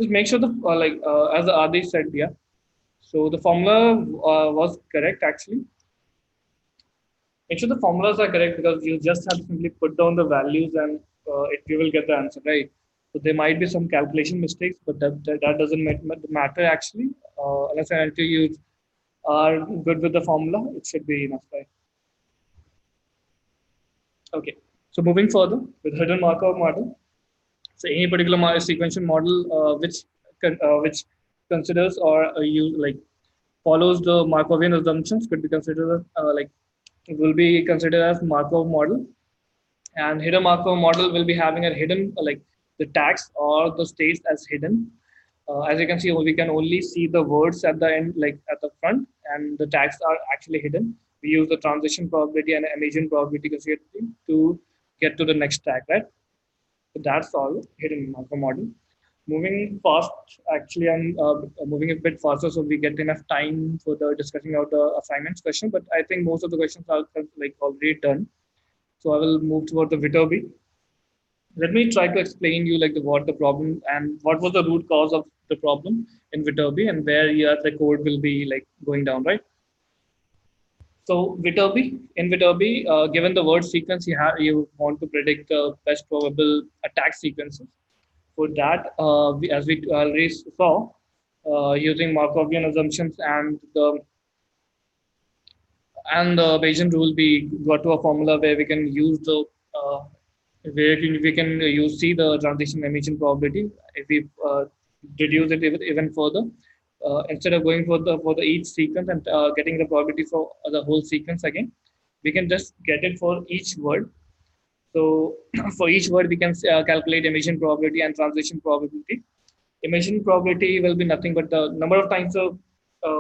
Just make sure the as Adi said, yeah. So the formula was correct actually. Make sure the formulas are correct because you just have to simply put down the values and you will get the answer right. So there might be some calculation mistakes, but that doesn't matter actually. Unless and until you are good with the formula, it should be enough, right? Okay. So moving further with hidden Markov model. So any particular sequential model which considers or you like follows the Markovian assumptions could be considered will be considered as Markov model. And hidden Markov model will be having a hidden like the tags or the states as hidden. As you can see, we can only see the words at the end, like at the front, and the tags are actually hidden. We use the transition probability and emission probability considerably to get to the next tag, right? So that's all hidden Markov model. Moving fast, actually, I'm moving a bit faster so we get enough time for the discussing out the assignments question. But I think most of the questions are like already done. So I will move toward the Viterbi. Let me try to explain you like what the problem and what was the root cause of the problem in Viterbi and where the code will be like going down, right? So in Viterbi, given the word sequence, you want to predict the best probable attack sequences. For that, as we already saw, using Markovian assumptions and the Bayesian rule, we got to a formula where we can use the we can use see the transition emission probability if we reduce it even further. Instead of going for the each sequence and getting the probability for the whole sequence again, we can just get it for each word. So for each word, we can calculate emission probability and transition probability. Emission probability will be nothing but the number of times a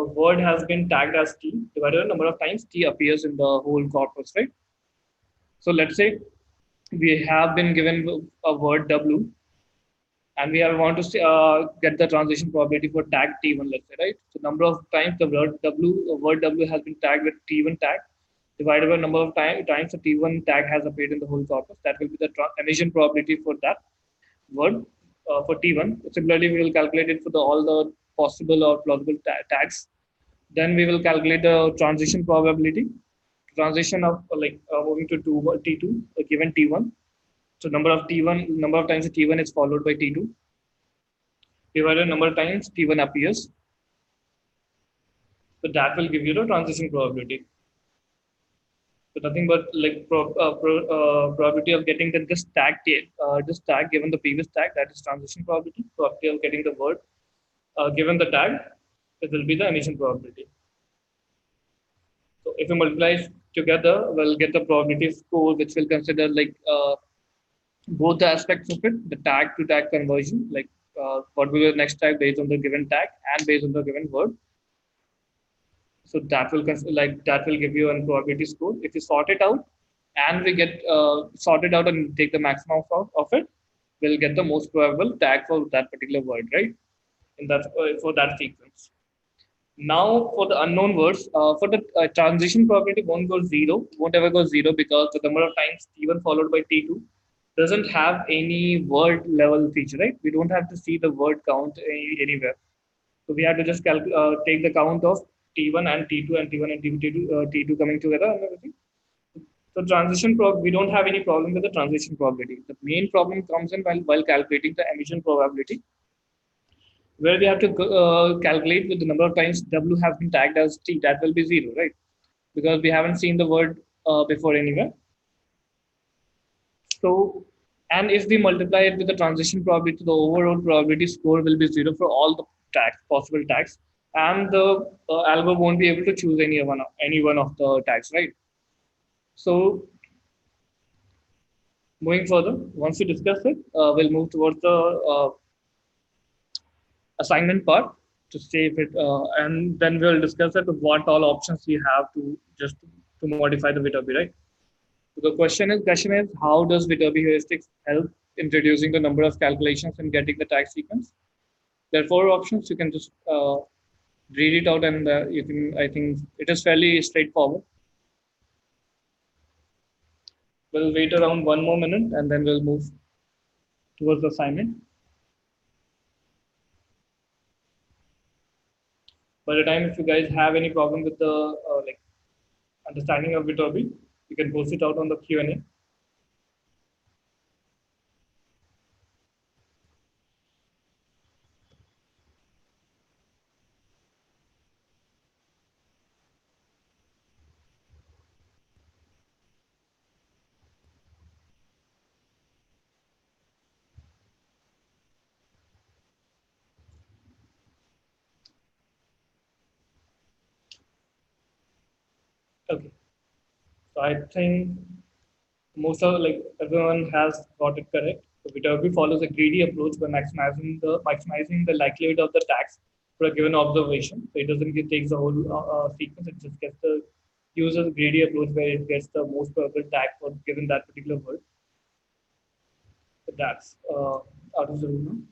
word has been tagged as T divided by the number of times T appears in the whole corpus, right? So let's say we have been given a word W and we have want to get the transition probability for tag T1, let's say, right? So number of times the word W has been tagged with T1 tag divided by number of times the T1 tag has appeared in the whole corpus. That will be the emission probability for that word for T1. Similarly, we will calculate it for all the possible or plausible tags. Then we will calculate the transition probability, transition of moving to T2, given T1. So number of times T1 is followed by T2, divided number of times T1 appears. So that will give you the transition probability. So nothing but like probability of getting this tag given the previous tag, that is transition probability. Probability of getting the word given the tag, it will be the emission probability. So if we multiply together, we'll get the probability score, which will consider both the aspects of it, the tag to tag conversion, like what will be the next tag based on the given tag and based on the given word. So that will give you a probability score. If you sort it out and we get sorted out and take the maximum of it, we'll get the most probable tag for that particular word, right? In that for that sequence. Now for the unknown words, for the transition probability won't ever go zero because the number of times T1 followed by T2 doesn't have any word level feature, right? We don't have to see the word count anywhere. So we have to just take the count of T1 and T2 and T1 and T2 coming together and everything. So we don't have any problem with the transition probability. The main problem comes in while calculating the emission probability, where we have to calculate with the number of times W has been tagged as T. That will be zero, right? Because we haven't seen the word before anywhere. So, and if we multiply it with the transition probability, the overall probability score will be zero for all the possible tags, and the algo won't be able to choose any one of the tags, right? So Moving further, once we discuss it, we'll move towards the assignment part to save it, and then we'll discuss it what all options we have to just to modify the Viterbi, right? So the question is how does Viterbi heuristics help in reducing the number of calculations and getting the tag sequence? There are four options. You can just read it out, and you can. I think it is fairly straightforward. We'll wait around one more minute, and then we'll move towards the assignment. By the time, if you guys have any problem with the like understanding of Viterbi, you can post it out on the Q&A. Okay. So I think most of like everyone has got it correct. So Viterbi follows a greedy approach by maximizing the likelihood of the tags for a given observation. So it doesn't take the whole sequence; it just gets the user's greedy approach where it gets the most probable tag for given that particular word. So that's out of the room.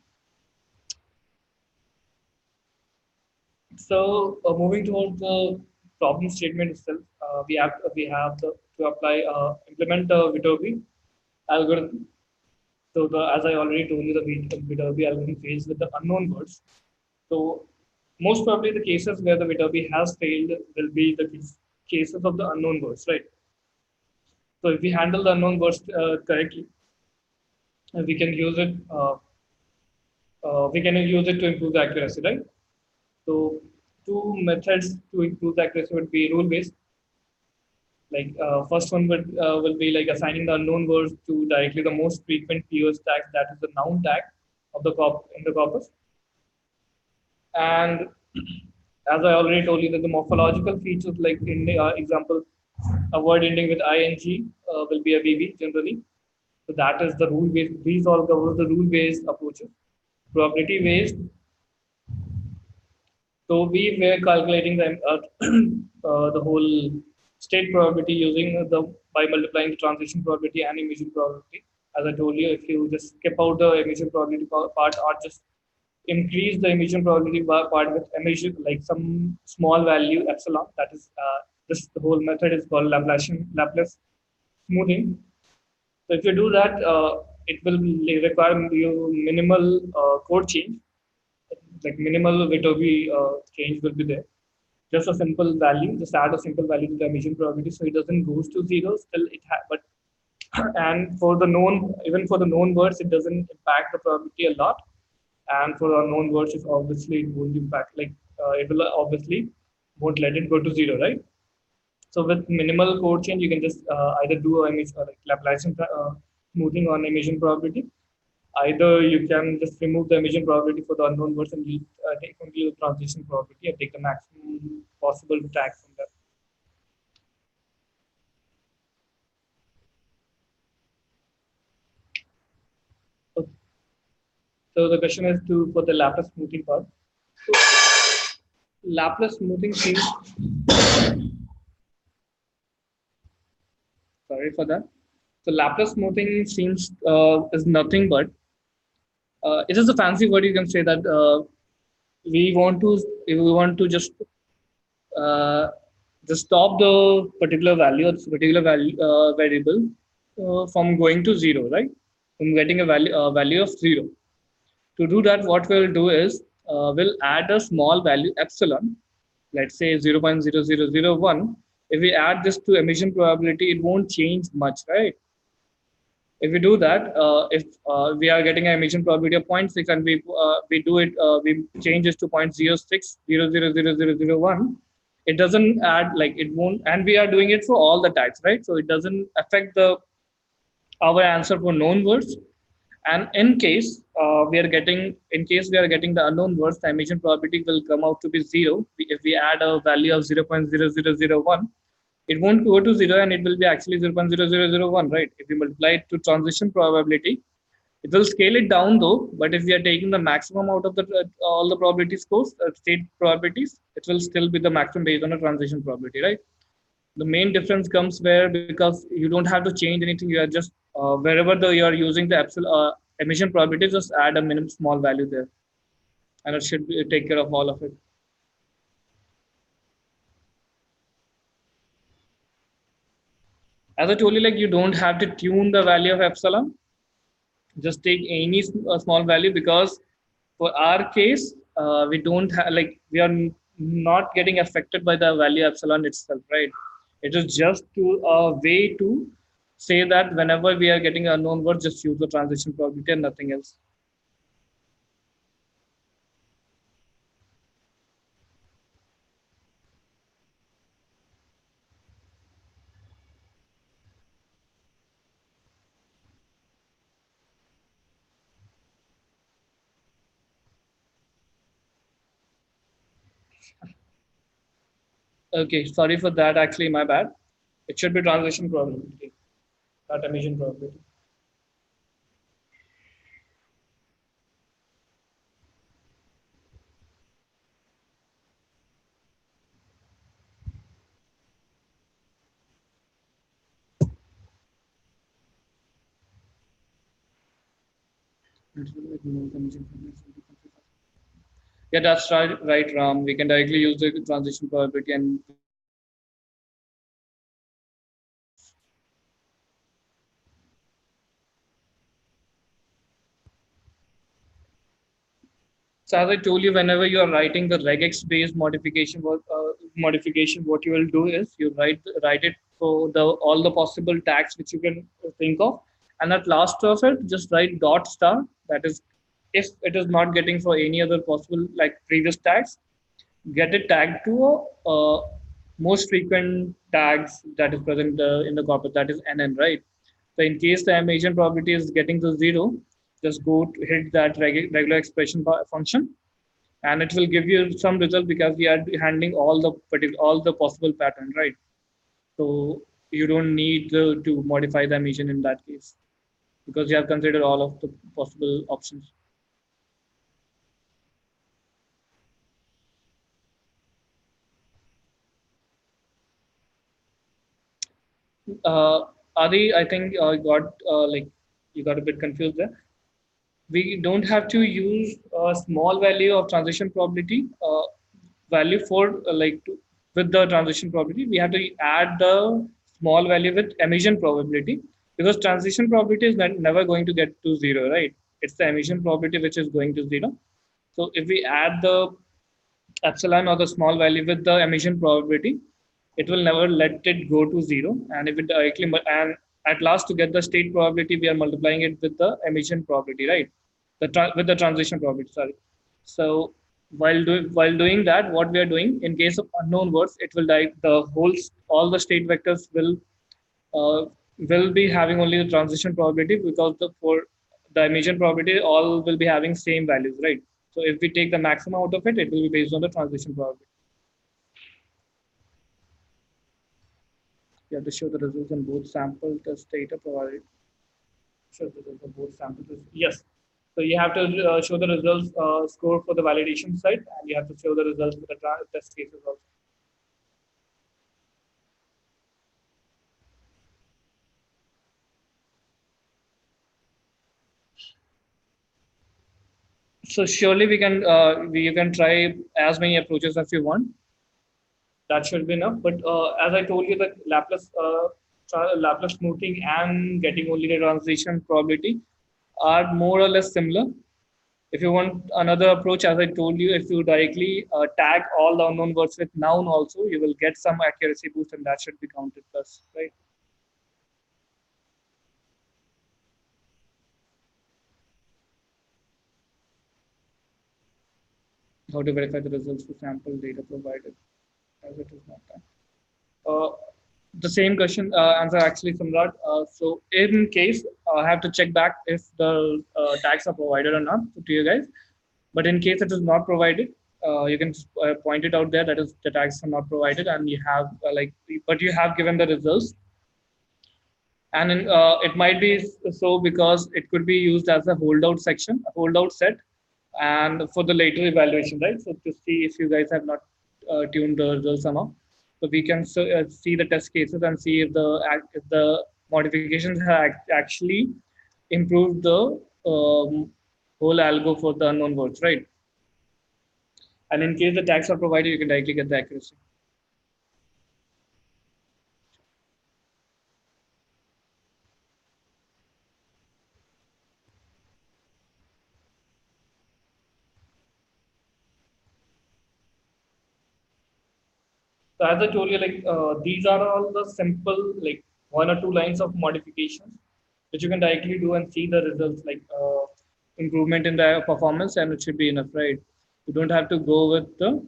So moving towards the problem statement itself, to apply implement the Viterbi algorithm. So as I already told you, the Viterbi algorithm fails with the unknown words. So most probably the cases where the Viterbi has failed will be the cases of the unknown words, right? So if we handle the unknown words correctly, we can use it. We can use it to improve the accuracy, right? So two methods to improve the accuracy would be rule based. Like first one will be like assigning the unknown words to directly the most frequent POS tag, that is the noun tag of the in the corpus. And as I already told you, that the morphological features, like in the example, a word ending with ing will be a VB generally. So that is the rule based. These all cover the rule based approaches. Probability based. So we were calculating the whole state probability using the by multiplying the transition probability and emission probability. As I told you, if you just skip out the emission probability part or just increase the emission probability part with emission like some small value epsilon, that is this the whole method is called Laplace smoothing. So if you do that, it will require you minimal code change, like minimal Viterbi change will be there. Just a simple value, just add a simple value to the emission probability, so it doesn't goes to zero. Still, but and for the known, even for the known words, it doesn't impact the probability a lot. And for the unknown words, it obviously it won't impact. Like it will obviously won't let it go to zero, right? So with minimal code change, you can just either do a image like Laplacian smoothing on emission probability. Either you can just remove the emission probability for the unknown words and use take only the transition probability and take the maximum possible tag from that. So, so the question is to for the Laplace smoothing part. So Laplace smoothing seems sorry for that. So Laplace smoothing seems is nothing but it is a fancy word. You can say that we want to uh, just stop the particular value or particular value variable from going to zero, right? From getting a value of zero. To do that, what we'll do is we'll add a small value epsilon, let's say 0.0001. If we add this to emission probability, it won't change much, right? If we do that, if we are getting an emission probability of zero point 0.6 and we change this to 0.06000001, it doesn't add like it won't, and we are doing it for all the tags, right? So it doesn't affect the our answer for known words. And in case we are getting the unknown words, the emission probability will come out to be zero. If we add a value of 0.0001, it won't go to zero and it will be actually 0.0001, right? If you multiply it to transition probability, it will scale it down though, but if we are taking the maximum out of the all the probability scores, state probabilities, it will still be the maximum based on a transition probability, right? The main difference comes where, because you don't have to change anything, you are just wherever you are using the emission probability, just add a minimum small value there, and it should take care of all of it. As I told you, like you don't have to tune the value of epsilon. Just take any small value, because for our case, we don't have, like we are not getting affected by the value epsilon itself, right? It is just to a way to say that whenever we are getting unknown word, just use the transition probability and nothing else. Okay, sorry for that, actually my bad. It should be transition probability, not emission probability. Yeah, that's right, Ram. We can directly use the transition probability and we can directly So as I told you, whenever you are writing the regex based modification, what you will do is you write it for the all the possible tags which you can think of, and at last of it, just write dot star. That is, if it is not getting for any other possible like previous tags, get it tagged to a most frequent tags that is present in the corpus, that is NN, right? So in case the emission probability is getting to zero, just go to hit that regular expression function, and it will give you some result because we are handling all the possible pattern, right? So you don't need to modify the emission in that case, because you have considered all of the possible options. Uh, Adi, I think got like you got a bit confused there. We don't have to use a small value of transition probability value for with the transition probability. We have to add the small value with emission probability, because transition probability is never going to get to zero, right? It's the emission probability which is going to zero. So if we add the epsilon or the small value with the emission probability, it will never let it go to zero. And if it directly and at last, to get the state probability, we are multiplying it with the emission probability, right? With the transition probability. Sorry. So while doing that, what we are doing in case of unknown words, it will the whole all the state vectors uh, will be having only the transition probability, because the for the emission probability all will be having same values, right? So if we take the maximum out of it, it will be based on the transition probability. You have to show the results on both sample test data provided. Show the results on both sample test. Yes. So you have to show the results score for the validation side, and you have to show the results for the test cases also. So surely you can try as many approaches as you want. That should be enough. But as I told you, the Laplace smoothing and getting only the transition probability are more or less similar. If you want another approach, as I told you, if you directly tag all the unknown words with noun also, you will get some accuracy boost, and that should be counted plus, right? How to verify the results for sample data provided, as it is not done. Uh, the same question answer actually, Samrat. So in case I have to check back if the tags are provided or not to you guys. But in case it is not provided, you can point it out there that is the tags are not provided, and you have but you have given the results, and it might be so because it could be used as a holdout section, a holdout set, and for the later evaluation, right? So to see if you guys have not tuned the results or not, so we can see the test cases and see if the modifications have actually improved the whole algo for the unknown words, right? And in case the tags are provided, you can directly get the accuracy. So as I told you, these are all the simple, like one or two lines of modifications, which you can directly do and see the results, improvement in the performance, and it should be enough, right? You don't have to go with the.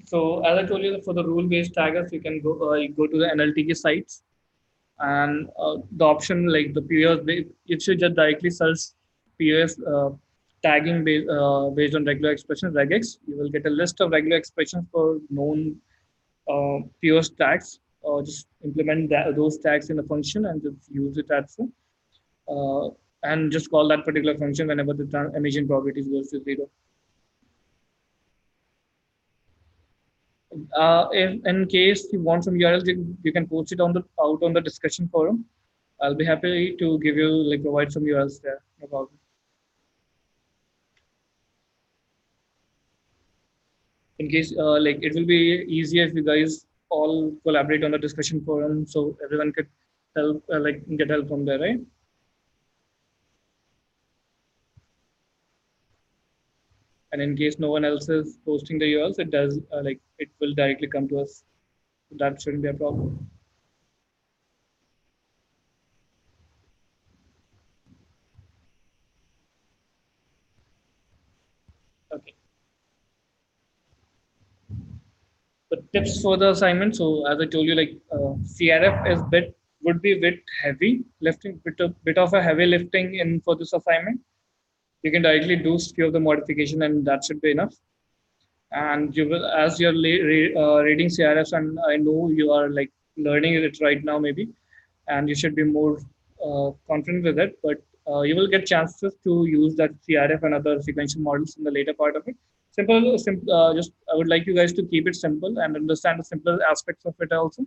So as I told you, for the rule-based taggers, you go to the NLTK sites, and the option like the POS, it should just directly search POS tagging based on regular expressions regex. You will get a list of regular expressions for known POS tags, or just implement those tags in a function and just use it as uh, and just call that particular function whenever the emission probability goes to zero. If in case you want some URLs, you can post it on the out on the discussion forum. I'll be happy to give you like provide some URLs there. No problem. In case it will be easier if you guys all collaborate on the discussion forum, so everyone could help get help from there, right? And in case no one else is posting the URLs, it does it will directly come to us. That shouldn't be a problem. Okay. The tips for the assignment. So as I told you, CRF is bit would be a bit heavy lifting, bit of a heavy lifting in for this assignment. You can directly do few of the modification, and that should be enough. And you will, as you're reading CRFs, and I know you are like learning it right now, maybe, and you should be more confident with it. But you will get chances to use that CRF and other sequential models in the later part of it. Simple. Just I would like you guys to keep it simple and understand the simpler aspects of it also.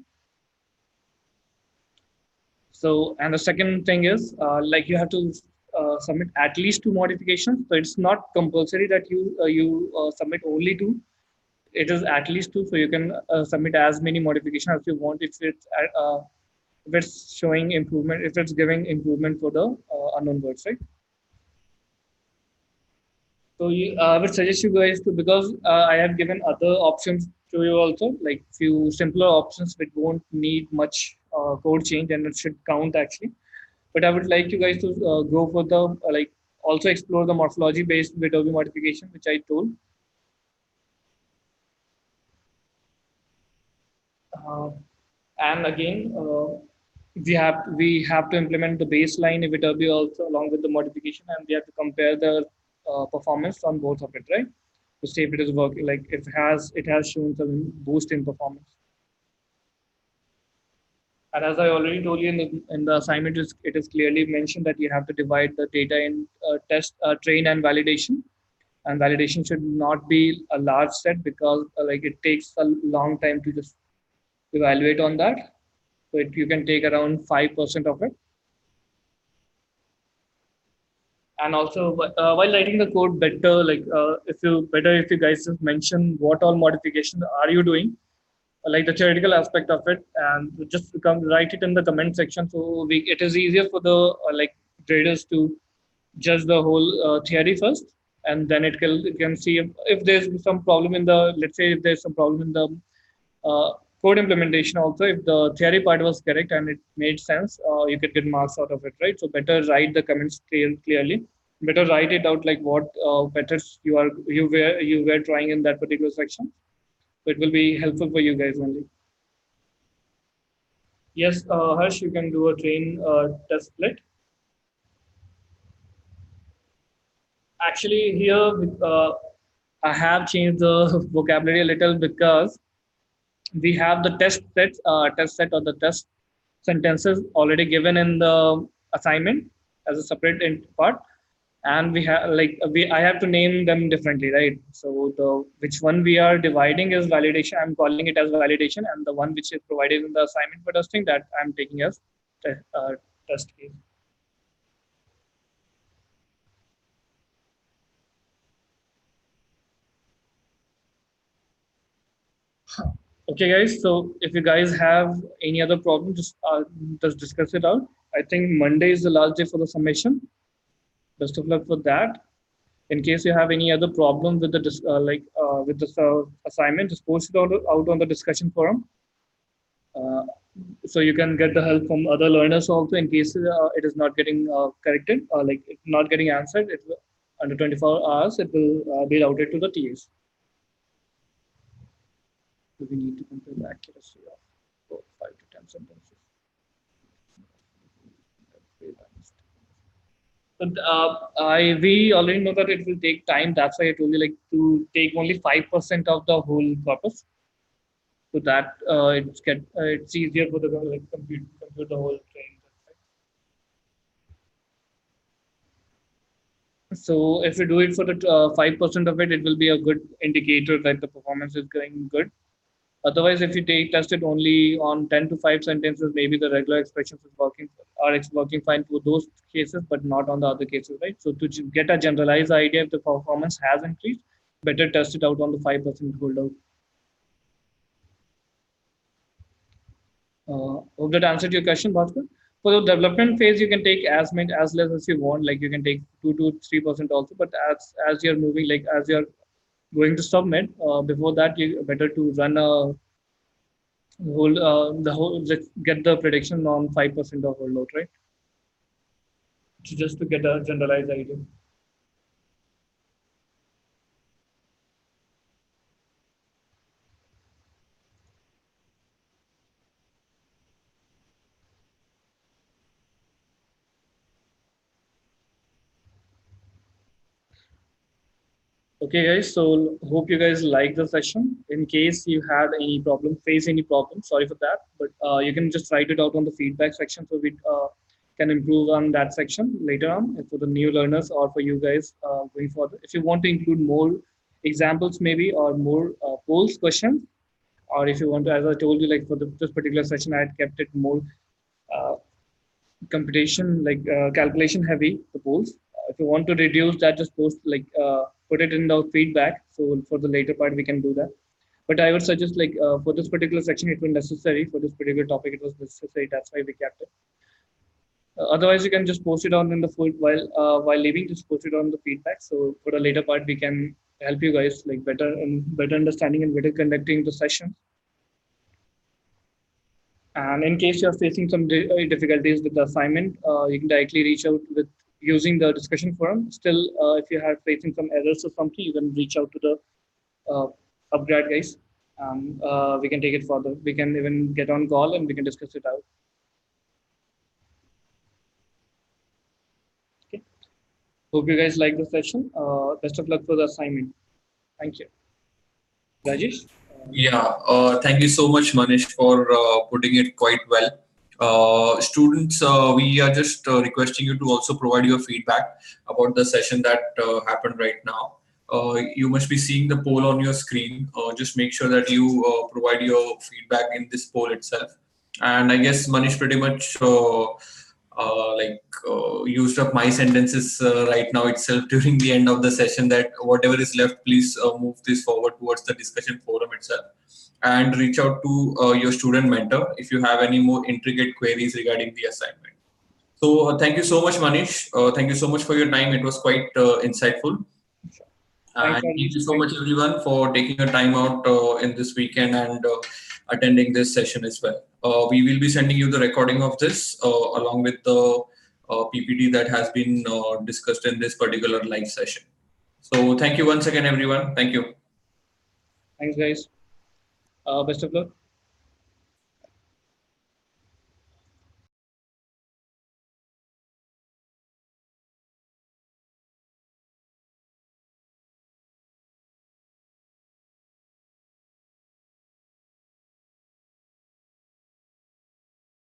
So, and the second thing is you have to submit at least two modifications. So it's not compulsory that you submit only two. It is at least two, so you can submit as many modifications as you want if it's showing improvement, if it's giving improvement for the unknown words, right? So I would suggest you guys to, because I have given other options to you also, like few simpler options which won't need much code change and it should count actually. But I would like you guys to go for the also explore the morphology based bit of the modification which I told. Uh, and again, we have to implement the baseline Viterbi also along with the modification, and we have to compare the performance on both of it, right? To see if it is working, like if it has shown some boost in performance. And as I already told you in the assignment, it is clearly mentioned that you have to divide the data in test, train, and validation. And validation should not be a large set because it takes a long time to just evaluate on that. So you can take around 5% of it. And also, while writing the code, better if you guys just mention what all modifications are you doing, like the theoretical aspect of it, and just write it in the comment section. So it is easier for the graders to judge the whole theory first, and then it can see if there's some problem in the, let's say if there's some problem in the uh, code implementation also. If the theory part was correct and it made sense, you could get marks out of it, right? So better write the comments clearly. Better write it out like what methods you were trying in that particular section. So it will be helpful for you guys only. Yes, Harsh, you can do a train test split. Actually, here I have changed the vocabulary a little because we have the test set or the test sentences already given in the assignment as a separate part, and we have like we I have to name them differently, right? So the which one we are dividing is validation. I'm calling it as validation, and the one which is provided in the assignment for testing that I'm taking as test case. Okay, guys. So if you guys have any other problem, just discuss it out. I think Monday is the last day for the summation. Best of luck for that. In case you have any other problem with the with this assignment, just post it out on the discussion forum. Uh, so you can get the help from other learners also in case it is not getting corrected or like it's not getting answered. It will, under 24 hours it will be routed to the TAs. So we need to compare the accuracy of 5 to 10 sentences. So we already know that it will take time. That's why I told you like to take only 5% of the whole corpus, so that it's easier for the like compute the whole training. So if we do it for the 5% of it, it will be a good indicator that the performance is going good. Otherwise, if you take tested only on 10 to 5 sentences, maybe the regular expressions is working fine for those cases, but not on the other cases, right? So to get a generalized idea if the performance has increased, better test it out on the 5% holdout. Hope that answered your question, Bhaskar. For the development phase, you can take as many as less as you want. Like you can take 2 to 3% also. But as you're moving, like as you're going to submit, before that, you better to run a whole let's get the prediction on 5% of whole load, right? Just to get a generalized idea. Okay, guys. So hope you guys like the session. In case you had any problem, face any problem, sorry for that. But you can just write it out on the feedback section, so we can improve on that section later on for the new learners or for you guys going forward. If you want to include more examples, maybe or more polls questions, or if you want to, as I told you, like for this particular session, I had kept it more uh, computation like calculation heavy the polls. If you want to reduce that, just post like put it in the feedback, so for the later part we can do that. But I would suggest like for this particular section it was necessary, for this particular topic it was necessary, that's why we kept it. Otherwise you can just post it on in the food while leaving, just post it on the feedback, so for the later part we can help you guys like better and better understanding and better conducting the session. And in case you're facing some difficulties with the assignment, you can directly reach out with using the discussion forum. Still, if you are facing some errors or something, you can reach out to the uh, upgrade guys. We can take it further. We can even get on call and we can discuss it out. Okay. Hope you guys like the session. Best of luck for the assignment. Thank you. Rajesh? Yeah, thank you so much, Manish, for putting it quite well. Students, we are just requesting you to also provide your feedback about the session that happened right now. You must be seeing the poll on your screen. Just make sure that you provide your feedback in this poll itself. And I guess Manish pretty much used up my sentences right now itself during the end of the session, that whatever is left, please move this forward towards the discussion forum itself and reach out to your student mentor if you have any more intricate queries regarding the assignment. So thank you so much, Manish. Thank you so much for your time. It was quite insightful. Thanks, And thank Rajesh. you so Thank much, everyone, for taking a time out in this weekend and attending this session as well. We will be sending you the recording of this along with the PPT that has been discussed in this particular live session. So thank you once again, everyone. Thank you. Thanks, guys. Best of luck.